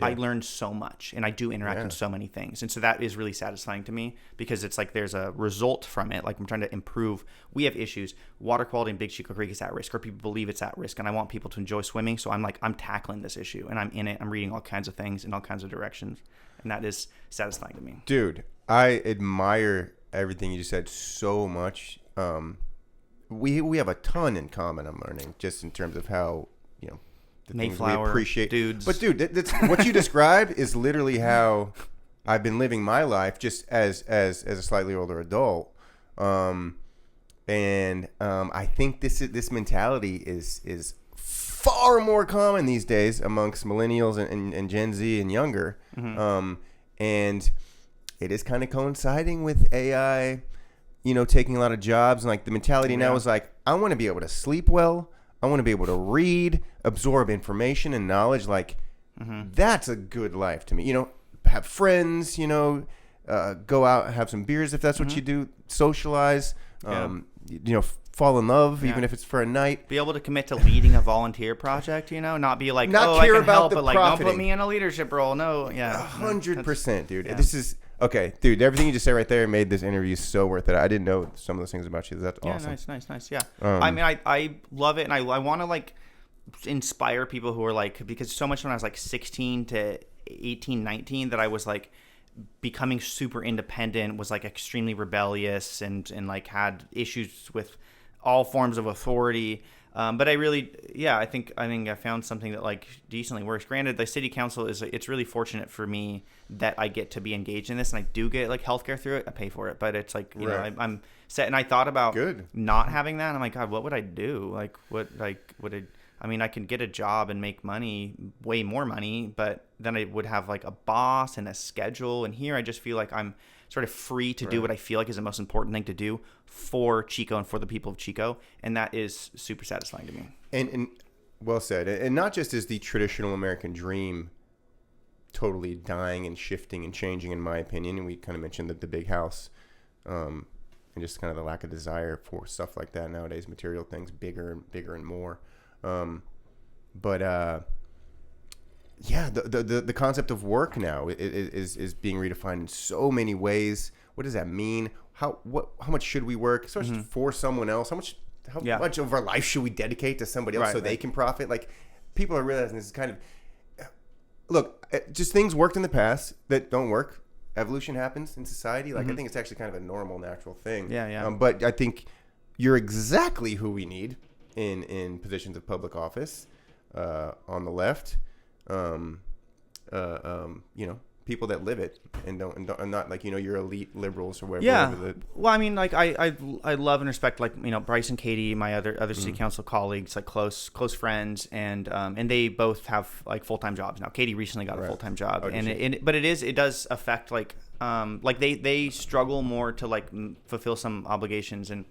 I learned so much, and I do interact in so many things. And so that is really satisfying to me, because it's like there's a result from it. Like I'm trying to improve. We have issues. Water quality in Big Chico Creek is at risk, or people believe it's at risk. And I want people to enjoy swimming. So I'm tackling this issue, and I'm in it. I'm reading all kinds of things in all kinds of directions. And that is satisfying to me. Dude, I admire everything you just said so much. We have a ton in common, I'm learning, just in terms of how, you know, the Mayflower, things we appreciate. dudes. But dude, that's what you described is literally how I've been living my life, just as a slightly older adult. I think this mentality is far more common these days amongst millennials and Gen Z and younger. And it is kind of coinciding with AI, you know, taking a lot of jobs, and like the mentality now is like, I want to be able to sleep well. I want to be able to read, absorb information and knowledge. Like, that's a good life to me. You know, have friends, you know, go out, have some beers if that's what you do, socialize, you know, fall in love, even if it's for a night. Be able to commit to leading a volunteer project, you know, not be like, not I care can about help, the but like, profiting. don't put me in a leadership role. No, 100%, dude. This is... Okay, dude, everything you just said right there made this interview so worth it. I didn't know some of those things about you. That's awesome. Nice. Yeah. I mean, I love it, and I want to, like, inspire people who are, like, because so much when I was, like, 16 to 18, 19 that I was, like, becoming super independent, was like extremely rebellious and like had issues with all forms of authority. But I think I found something that like decently works. Granted, the city council it's really fortunate for me that I get to be engaged in this, and I do get like healthcare through it. I pay for it, but it's like, you know, I'm set. And I thought about not having that. And I'm like, God, what would I do? Like, I can get a job and make money, way more money, but then I would have like a boss and a schedule. And here I just feel like I'm sort of free to do what I feel like is the most important thing to do for Chico and for the people of Chico. And that is super satisfying to me. And well said. And not just is the traditional American dream totally dying and shifting and changing, in my opinion. And we kind of mentioned that the big house, and just kind of the lack of desire for stuff like that nowadays, material things, bigger and more. The concept of work now is being redefined in so many ways. What does that mean? How much should we work, especially for someone else? How much of our life should we dedicate to somebody else they can profit? Like, people are realizing this is kind of, look, just things worked in the past that don't work. Evolution happens in society. Like, I think it's actually kind of a normal, natural thing. But I think you're exactly who we need in positions of public office, on the left, people that live it and don't not like, your elite liberals or whatever. Yeah. Well, I mean, like I love and respect, like, Bryce and Katie, my other city council colleagues, like close friends, and they both have like full-time jobs now. Katie recently got a full-time job, but it does affect like they struggle more to like fulfill some obligations. And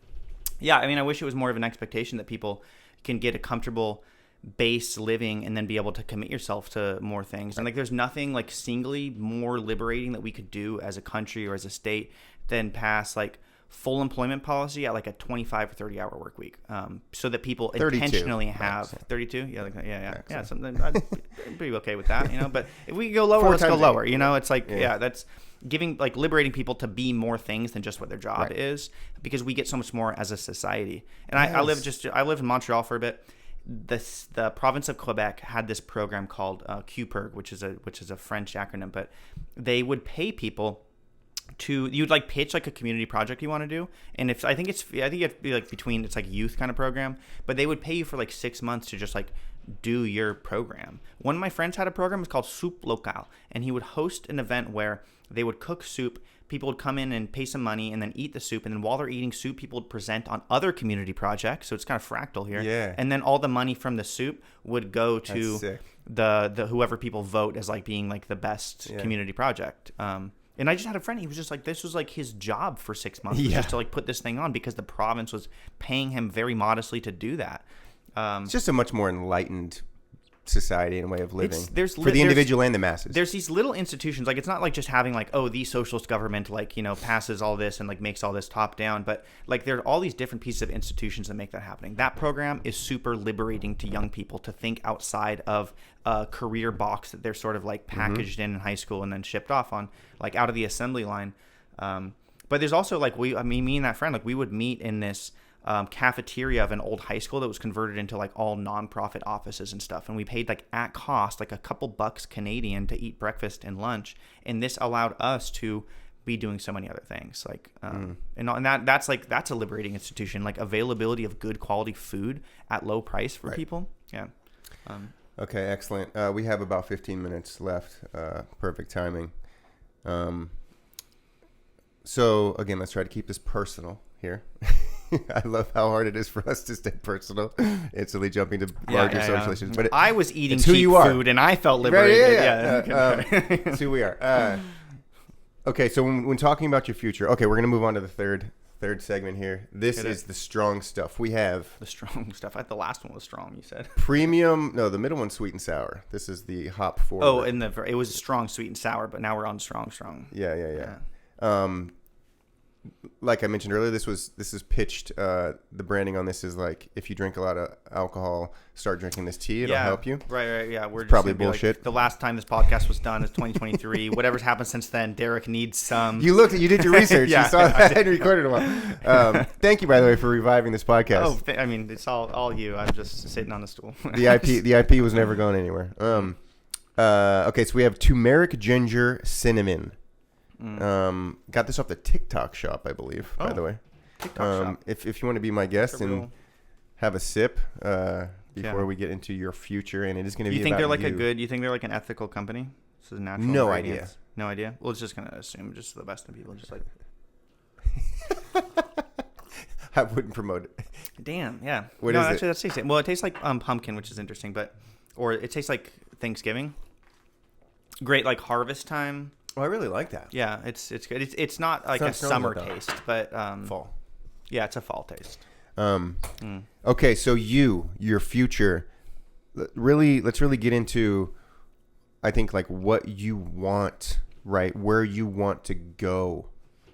yeah, I mean, I wish it was more of an expectation that people can get a comfortable base living and then be able to commit yourself to more things. And like, there's nothing like singly more liberating that we could do as a country or as a state than pass like full employment policy at like a 25 or 30 hour work week, so that people intentionally have 32. Yeah. Something I'm pretty okay with that, but if we go lower, let's go lower. It's like, that's giving, like, liberating people to be more things than just what their job is, because we get so much more as a society. And I lived in Montreal for a bit. The province of Quebec had this program called QPERG, which is a French acronym, but they would pay people you'd like pitch like a community project you want to do, and I think you have to be like between, it's like youth kind of program, but they would pay you for like 6 months to just like do your program. One of my friends had a program, it's called Soup Local, and he would host an event where they would cook soup. People would come in and pay some money and then eat the soup. And then while they're eating soup, people would present on other community projects. So it's kind of fractal here. Yeah. And then all the money from the soup would go to the whoever people vote as like being like the best community project. And I just had a friend, he was just like, this was like his job for 6 months, just to like put this thing on, because the province was paying him very modestly to do that. It's just a much more enlightened society and way of living for the individual and the masses. There's these little institutions, like, it's not like just having like, oh, the socialist government like, passes all this and like makes all this top down, but like there are all these different pieces of institutions that make that happening. That program is super liberating to young people to think outside of a career box that they're sort of like packaged in high school and then shipped off on, like out of the assembly line. But there's also like me and that friend, like we would meet in this cafeteria of an old high school that was converted into like all nonprofit offices and stuff, and we paid like at cost like a couple bucks Canadian to eat breakfast and lunch, and this allowed us to be doing so many other things, like and that's a liberating institution, like availability of good quality food at low price for people. Okay, excellent. We have about 15 minutes left. Perfect timing. So again, let's try to keep this personal here. I love how hard it is for us to stay personal, instantly jumping to larger social issues. But I was eating cheap food and I felt liberated. That's who we are. Okay, so when talking about your future, okay, we're going to move on to the third segment here. This is the strong stuff. We have the strong stuff. The last one was strong, you said. Premium. No, the middle one's sweet and sour. This is the hop forward. Oh, it was strong, sweet and sour, but now we're on strong. Yeah. Like I mentioned earlier, this is pitched. The branding on this is like, if you drink a lot of alcohol, start drinking this tea. It'll help you. Right. Yeah, we're probably bullshit. Like, the last time this podcast was done is 2023. Whatever's happened since then, Derek needs some. You did your research. You saw that and recorded a while. Thank you, by the way, for reviving this podcast. Oh, it's all you. I'm just sitting on the stool. The IP was never going anywhere. Okay, so we have turmeric, ginger, cinnamon. Got this off the TikTok shop, I believe, by the way. TikTok shop. If you want to be my guest and have a sip before we get into your future, and it is going to be. You think about they're like you. you think they're like an ethical company? This is natural. No ingredients? idea. No idea. Well, it's just gonna assume just the best in people, just like. I wouldn't promote it. Damn. Yeah. What is actually, it? that's tasty. Well, it tastes like pumpkin, which is interesting, or it tastes like Thanksgiving. Great, like harvest time. Oh, I really like that. Yeah, it's good. It's not like a summer taste, but fall. Yeah, it's a fall taste. Okay, so your future. Let's really get into. I think like what you want, right? Where you want to go,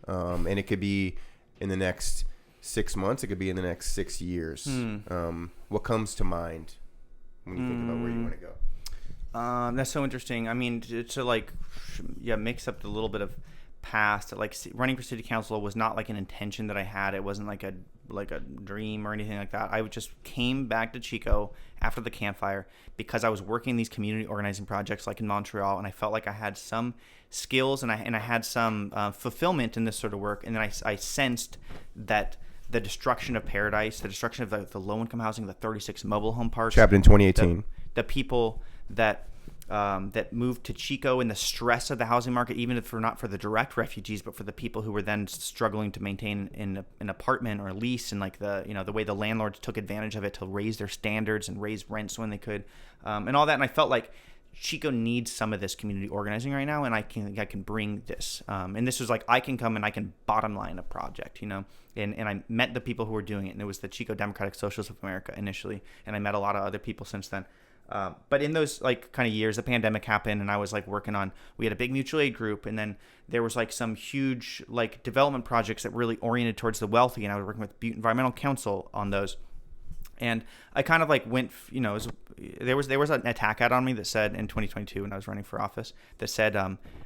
and it could be in the next 6 months. It could be in the next 6 years. What comes to mind when you think about where you want to go? That's so interesting. I mean, to mix up the little bit of past. Like running for city council was not like an intention that I had. It wasn't like a dream or anything like that. I just came back to Chico after the campfire because I was working these community organizing projects like in Montreal, and I felt like I had some skills and I had some fulfillment in this sort of work. And then I sensed that the destruction of paradise, the destruction of the low-income housing, the 36 mobile home parks. Chapter in 2018. The people that moved to Chico and the stress of the housing market, even if not for the direct refugees, but for the people who were then struggling to maintain an apartment or a lease, and like the way the landlords took advantage of it to raise their standards and raise rents when they could, and all that. And I felt like Chico needs some of this community organizing right now, and I can bring this. And this was like I can come and I can bottom line a project, and I met the people who were doing it, and it was the Chico Democratic Socialists of America initially, and I met a lot of other people since then. But in those like kind of years, the pandemic happened, and I was like working on. We had a big mutual aid group, and then there was like some huge like development projects that really oriented towards the wealthy, and I was working with Butte Environmental Council on those. And I kind of like went, there was an attack ad on me that said in 2022 when I was running for office that said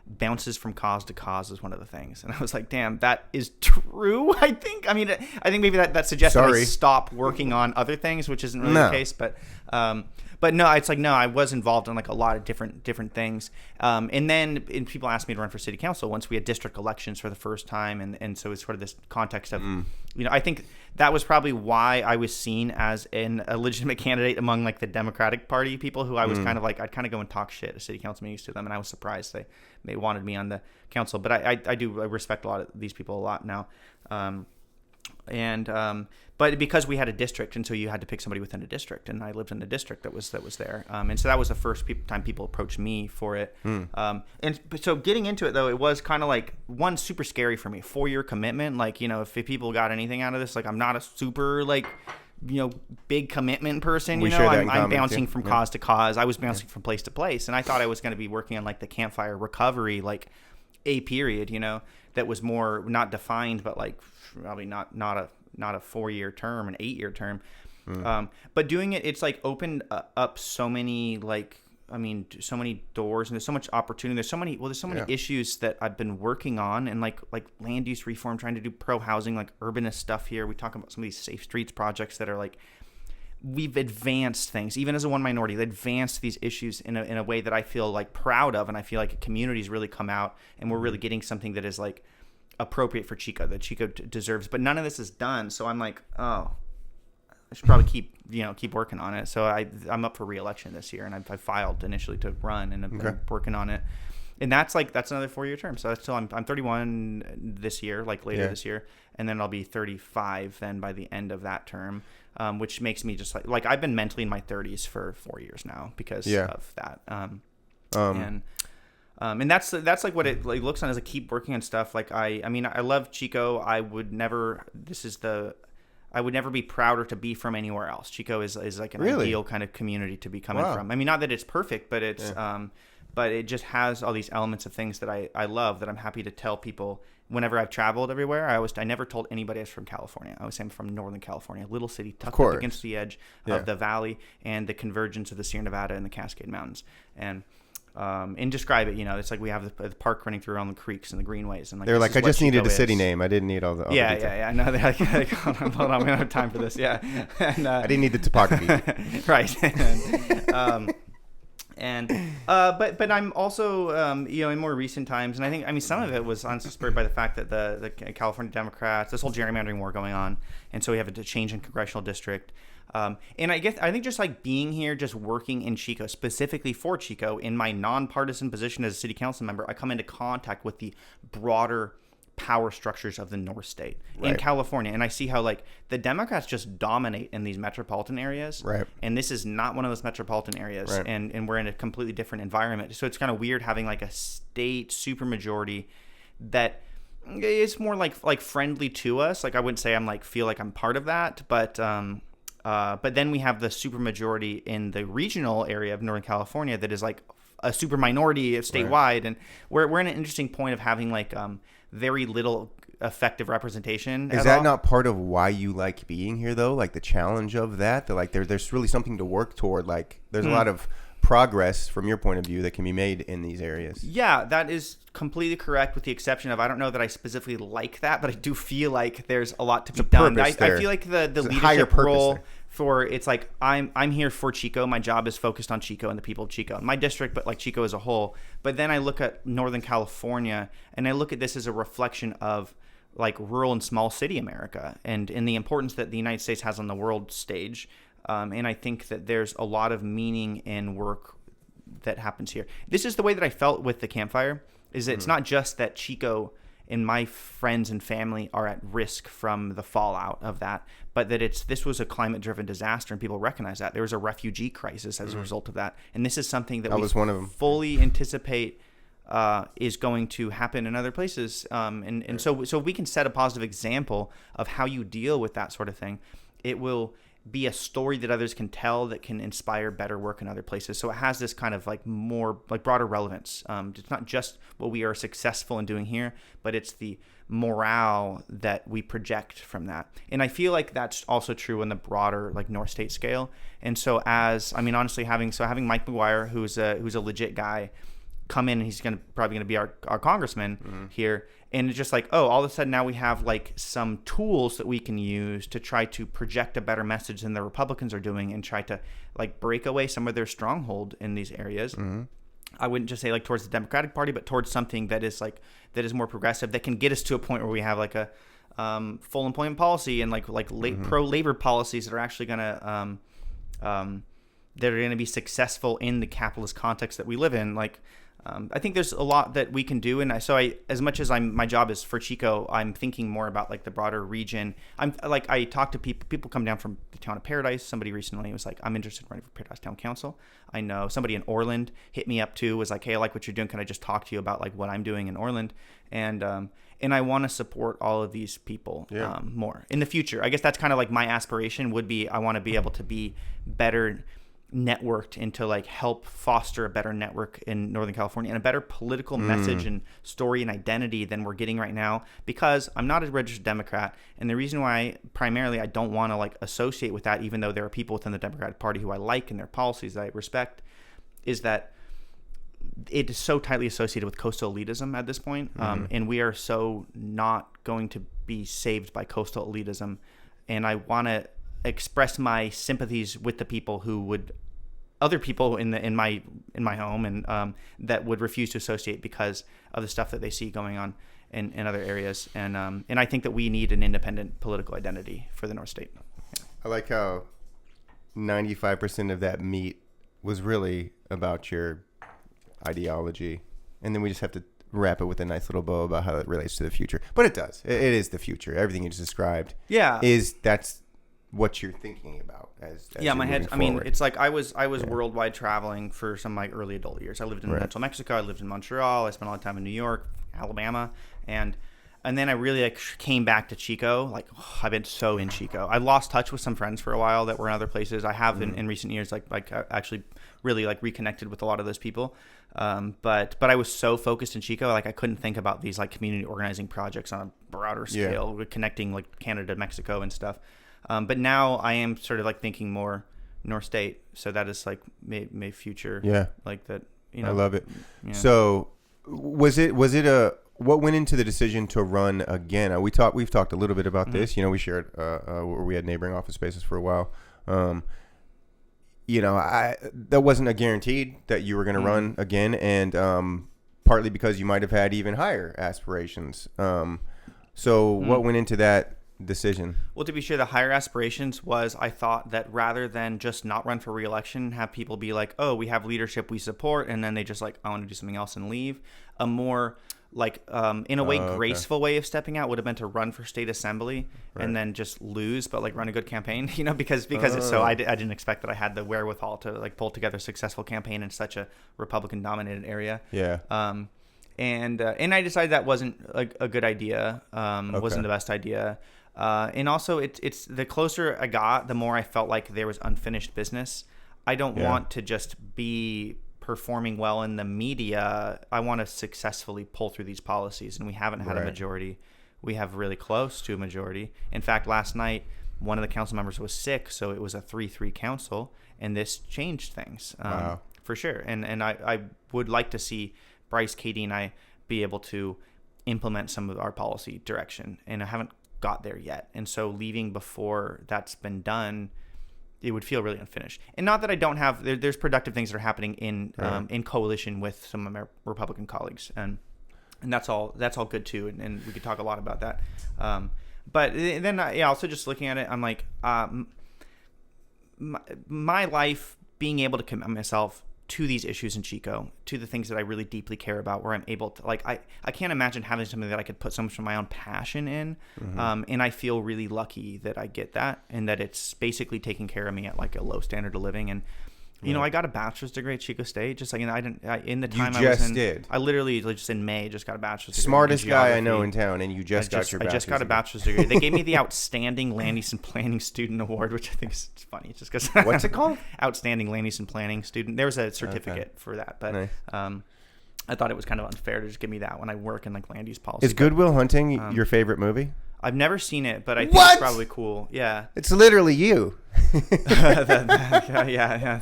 bounces from cause to cause is one of the things. And I was like, damn, that is true. I think maybe that suggests that I stop working on other things, which isn't really the case. But no, it's like, no, I was involved in like a lot of different things. And then people asked me to run for city council once we had district elections for the first time. And so it's sort of this context of, I think that was probably why I was seen as a legitimate candidate among like the Democratic Party people who I was kind of like, I'd kind of go and talk shit at city council meetings to them. And I was surprised they wanted me on the council. But I respect a lot of these people a lot now. But because we had a district, and so you had to pick somebody within a district, and I lived in a district that was there, and so that was the first time people approached me for it. And so getting into it though, it was kind of like one super scary for me, 4-year commitment. Like if people got anything out of this, like I'm not a super like big commitment person. I'm bouncing from cause to cause. I was bouncing from place to place, and I thought I was going to be working on like the campfire recovery, like a period, that was more not defined, but like probably not a 4-year term, an 8-year term. But doing it, it's like opened up so many so many doors, and there's so much opportunity. There's so many issues that I've been working on, and like land use reform, trying to do pro housing, like urbanist stuff here. We talk about some of these safe streets projects that are like, we've advanced things, even as a one minority, advanced these issues in a way that I feel like proud of. And I feel like communities really come out, and we're really getting something that is like appropriate for Chico, that Chico deserves. But none of this is done. So I'm like, I should probably keep working on it. So I'm up for re-election this year, and I filed initially to run, and I've been working on it. And that's another 4-year term. So that's still, I'm 31 this year, like later this year, and then I'll be 35 then by the end of that term, which makes me just like I've been mentally in my 30s for 4 years now because of that. And that's like what it like looks on as a keep working on stuff. Like I love Chico. I would never be prouder to be from anywhere else. Chico is like an ideal kind of community to be coming from. I mean, not that it's perfect, but it's but it just has all these elements of things that I love, that I'm happy to tell people whenever I've traveled everywhere. I never told anybody I was from California. I was saying I'm from Northern California, a little city tucked up against the edge of the valley and the convergence of the Sierra Nevada and the Cascade Mountains. And describe it, it's like we have the park running through all the creeks and the greenways, and like they're like, I just needed a city name. I didn't need all the details. No, they're like hold on, we don't have time for this. And, I didn't need the topography. Right. And but I'm also in more recent times, and I mean some of it was spurred by the fact that the California Democrats, this whole gerrymandering war going on, and so we have a change in congressional district. And I think just like being here, just working in Chico, specifically for Chico, in my nonpartisan position as a city council member, I come into contact with the broader power structures of the North State in California, and I see how like the Democrats just dominate in these metropolitan areas, and this is not one of those metropolitan areas, and we're in a completely different environment. So it's kind of weird having like a state supermajority that is more like friendly to us. Like I wouldn't say I'm like feel like I'm part of that, but then we have the supermajority in the regional area of Northern California that is like a super minority statewide, and we're in an interesting point of having like very little effective representation. Is that not part of why you like being here, though? Like the challenge of that like there's really something to work toward. Like there's a lot of progress from your point of view that can be made in these areas. Yeah, that is completely correct, with the exception of I don't know that I specifically like that, but I do feel like there's a lot to be done. I feel like the leadership role for it's like I'm here for Chico. My job is focused on Chico and the people of Chico, my district, but like Chico as a whole. But then I look at Northern California and I look at this as a reflection of like rural and small city America and the importance that the United States has on the world stage. And I think that there's a lot of meaning in work that happens here. This is the way that I felt with the campfire, is it's not just that Chico and my friends and family are at risk from the fallout of that, but that this was a climate-driven disaster, and people recognize that. There was a refugee crisis as a result of that. And this is something that we fully anticipate is going to happen in other places. So we can set a positive example of how you deal with that sort of thing. It will be a story that others can tell that can inspire better work in other places. So it has this kind of like more like broader relevance. It's not just what we are successful in doing here, but it's the morale that we project from that. And I feel like that's also true in the broader like North State scale. And so honestly, having Mike McGuire, who's a legit guy, come in, and he's probably gonna be our congressman here. And it's just like, all of a sudden now we have like some tools that we can use to try to project a better message than the Republicans are doing, and try to like break away some of their stronghold in these areas. I wouldn't just say like towards the Democratic Party, but towards something that is more progressive, that can get us to a point where we have like a full employment policy and pro labor policies that are actually gonna be successful in the capitalist context that we live in. I think there's a lot that we can do, and as much as my job is for Chico, I'm thinking more about like the broader region. I talk to people come down from the town of Paradise. Somebody recently was like, I'm interested in running for Paradise Town Council. I know somebody in Orland hit me up too, was like, hey, I like what you're doing. Can I just talk to you about like what I'm doing in Orland? And I want to support all of these people more in the future. I guess that's kind of like my aspiration would be, I want to be able to be better networked and to like help foster a better network in Northern California and a better political message and story and identity than we're getting right now, because I'm not a registered Democrat. And the reason why primarily I don't want to like associate with that, even though there are people within the Democratic Party who I like and their policies that I respect, is that it is so tightly associated with coastal elitism at this point. And we are so not going to be saved by coastal elitism. And I want to express my sympathies with the people other people in my home and that would refuse to associate because of the stuff that they see going on in other areas. And I think that we need an independent political identity for the North State. Yeah. I like how 95% of that meat was really about your ideology, and then we just have to wrap it with a nice little bow about how it relates to the future. But it does. It is the future. Everything you just described. Yeah. That's what you're thinking about as my head. Forward. I mean, it's like I was worldwide traveling for some of my early adult years. I lived in Central Mexico. I lived in Montreal. I spent a lot of time in New York, Alabama, and then I really came back to Chico. I've been so in Chico. I lost touch with some friends for a while that were in other places. I have in recent years actually really reconnected with a lot of those people. But I was so focused in Chico, I couldn't think about these community organizing projects on a broader scale, connecting Canada, Mexico, and stuff. But now I am sort of thinking more North State, so that is may future. Yeah, that. I love it. Yeah. So was it what went into the decision to run again? We've talked a little bit about this. We shared we had neighboring office spaces for a while. that wasn't a guaranteed that you were going to run again, and partly because you might have had even higher aspirations. So what went into that decision? Well, to be sure, the higher aspirations was I thought that rather than just not run for re-election, have people be like, oh, we have leadership we support, and then they just like, I want to do something else and leave. A more like, in a way, graceful way of stepping out would have been to run for state assembly and then just lose, but like run a good campaign, because it's so I didn't expect that I had the wherewithal to like pull together a successful campaign in such a Republican dominated area. Yeah. And I decided that wasn't a good idea. Wasn't the best idea. And also it's the closer I got, the more I felt like there was unfinished business. I don't want to just be performing well in the media. I want to successfully pull through these policies, and we haven't had a majority. We have really close to a majority. In fact, last night, one of the council members was sick, so it was a 3-3 council, and this changed things for sure. And I would like to see Bryce, Katie, and I be able to implement some of our policy direction, and I haven't got there yet. And so leaving before that's been done, it would feel really unfinished. And not that I don't have there's productive things that are happening in coalition with some of my Republican colleagues, and that's all good too, and we could talk a lot about that. But then also just looking at it, I'm like, my life, being able to commit myself to these issues in Chico, to the things that I really deeply care about, where I'm able to, like, I can't imagine having something that I could put so much of my own passion in. And I feel really lucky that I get that, and that it's basically taking care of me at like a low standard of living. And I got a bachelor's degree at Chico State, just like, I literally just in May just got a bachelor's degree. Smartest guy I know in town, and you just got your bachelor's I just got a bachelor's degree. They gave me the Outstanding Land Use and Planning Student Award, which I think is funny, just because. What's it called? Outstanding Land Use and Planning Student. There was a certificate for that, but nice. I thought it was kind of unfair to just give me that when I work in like land use policy. Is Good Will Hunting your favorite movie? I've never seen it, but I think it's probably cool. Yeah, it's literally you. Yeah.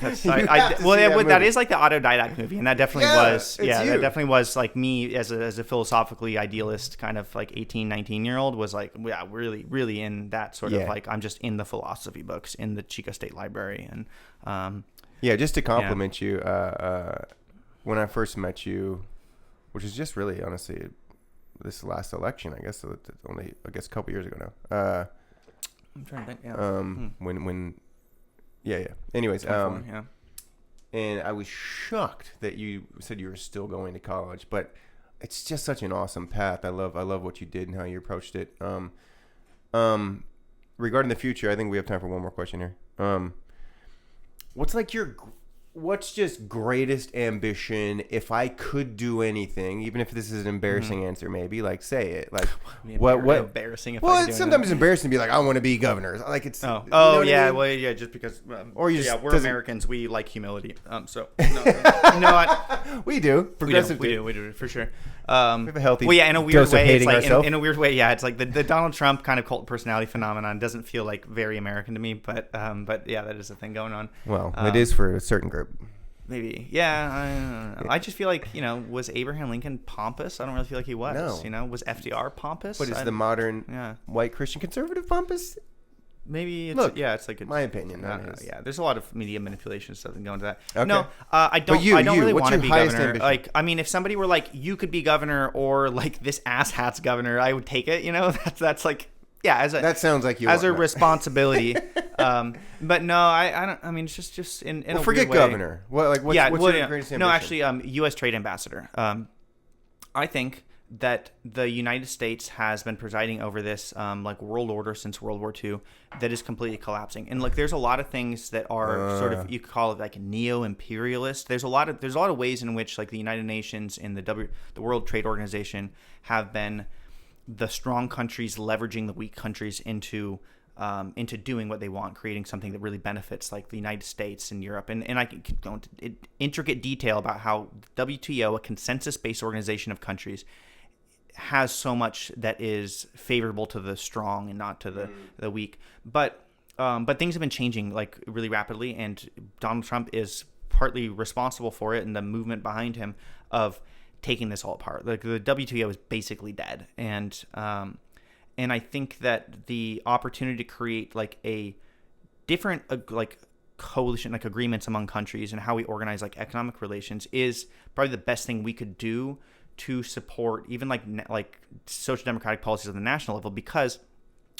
That's that is like the autodidact movie, and that definitely was. Yeah, that definitely was like me as a philosophically idealist kind of like 18, 19-year-old was like, really, really in that sort of like, I'm just in the philosophy books in the Chico State Library, and just to compliment you, when I first met you, which is just really honestly this last election, I guess, only a couple years ago now. I'm trying to think. Yeah. Anyways, and I was shocked that you said you were still going to college, but it's just such an awesome path. I love what you did and how you approached it. Regarding the future, I think we have time for one more question here. What's just greatest ambition? If I could do anything, even if this is an embarrassing answer, maybe like say it. Like what embarrassing? If well, it's sometimes it's embarrassing to be like, I want to be governor. Like it's just because we're Americans, we like humility. So we do. Progressive we do for sure. We have a healthy in a weird way, it's like in a weird way, it's like the Donald Trump kind of cult personality phenomenon doesn't feel like very American to me, but yeah, that is a thing going on. Well, it is for a certain group. Maybe, yeah. I don't know. I just feel like, was Abraham Lincoln pompous? I don't really feel like he was. No. Was FDR pompous? But is the modern white Christian conservative pompous? Maybe it's like my opinion. There's a lot of media manipulation stuff that go into that. Okay. No, I don't really want to be governor. Ambition? Like, I mean, if somebody were like, you could be governor, or like this asshat's governor, I would take it. That's like, that sounds like you as a responsibility. But no, I don't. I mean, it's just in a forget weird way. Governor. What's your greatest ambition? No, actually, U.S. trade ambassador. I think that the United States has been presiding over this like world order since World War II that is completely collapsing. And like, there's a lot of things that are sort of, you could call it like neo-imperialist. There's a lot of ways in which like the United Nations and the World Trade Organization have been the strong countries leveraging the weak countries into doing what they want, creating something that really benefits like the United States and Europe. And I can go into intricate detail about how WTO, a consensus-based organization of countries, has so much that is favorable to the strong and not to the weak. But things have been changing like really rapidly, and Donald Trump is partly responsible for it, and the movement behind him of taking this all apart. Like the WTO is basically dead, and I think that the opportunity to create like a different coalition, like agreements among countries, and how we organize like economic relations is probably the best thing we could do to support even like social democratic policies on the national level. Because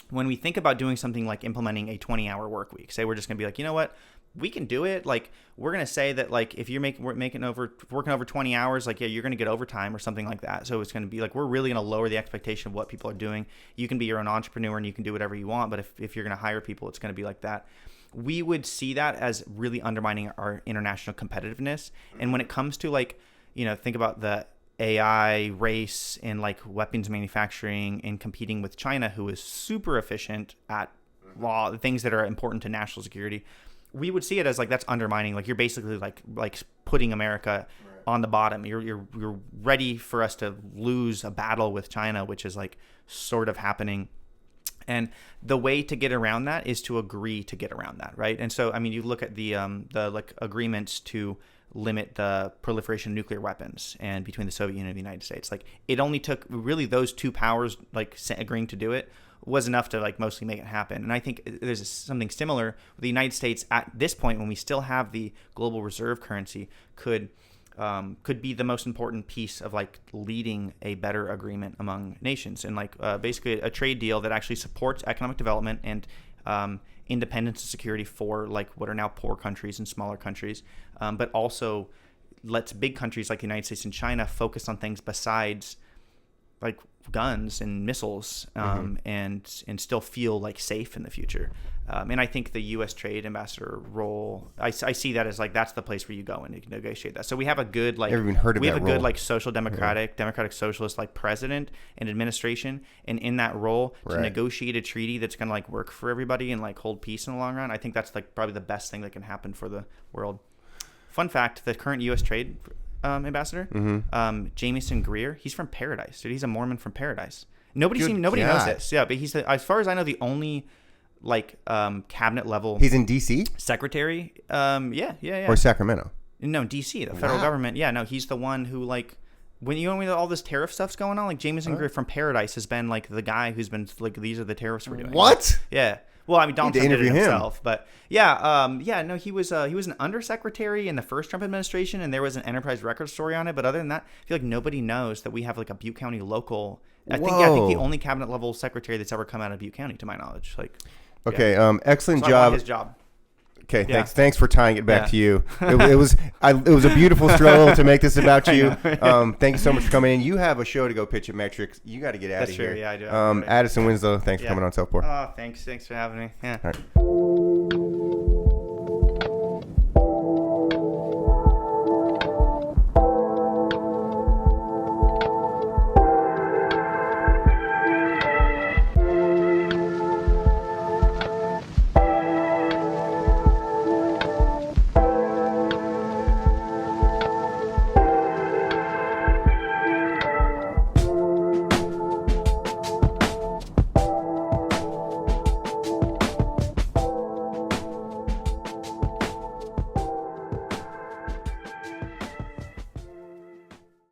when we think about doing something like implementing a 20-hour work week, say we're just going to be like, you know what, we can do it. Like, we're going to say that, like, if you're working over 20 hours, like, yeah, you're going to get overtime or something like that. So it's going to be like, we're really going to lower the expectation of what people are doing. You can be your own entrepreneur and you can do whatever you want. But if you're going to hire people, it's going to be like that. We would see that as really undermining our international competitiveness. And when it comes to, like, you know, think about the AI race in like weapons manufacturing and competing with China, who is super efficient at law, things that are important to national security. We would see it as like that's undermining. Like, you're basically like putting America on the bottom. You're ready for us to lose a battle with China, which is like sort of happening. And the way to get around that is to agree to get around that, right? And so, I mean, you look at the like agreements to limit the proliferation of nuclear weapons and between the Soviet Union and the United States. Like, it only took really those two powers like agreeing to do it was enough to like mostly make it happen. And I think there's something similar with the United States at this point, when we still have the global reserve currency, could be the most important piece of like leading a better agreement among nations, and like basically a trade deal that actually supports economic development and independence and security for like what are now poor countries and smaller countries, but also lets big countries like the United States and China focus on things besides like guns and missiles, and still feel like safe in the future. And I think the U.S. trade ambassador role, I see that as like that's the place where you go and negotiate that. So we have a good like good like social democratic socialist like president and administration, and in that role to negotiate a treaty that's going to like work for everybody and like hold peace in the long run. I think that's like probably the best thing that can happen for the world. Fun fact: the current U.S. trade ambassador, Jamieson Greer, he's from Paradise, dude. He's a Mormon from Paradise. Nobody knows this. Yeah, but he's as far as I know, the only like cabinet level. He's in D.C. secretary. Yeah. Or Sacramento. No, D.C. The federal government. Yeah, no, he's the one who like when all this tariff stuff's going on. Like Jamieson Greer from Paradise has been like the guy who's been like, these are the tariffs we're doing. What? Yeah. Well, I mean, Donald Trump did it himself, but no, he was an undersecretary in the first Trump administration, and there was an enterprise record story on it. But other than that, I feel like nobody knows that we have like a Butte County local. I think the only cabinet level secretary that's ever come out of Butte County, to my knowledge. Like, excellent so job. His job. Okay, thanks for tying it back to you. It was a beautiful struggle to make this about you. Thank you so much for coming in. You have a show to go pitch at Metrics. You got to get out of here. That's true. Yeah, I do. Addison Winslow, thanks for coming on Southport. Oh, thanks for having me. Yeah. All right.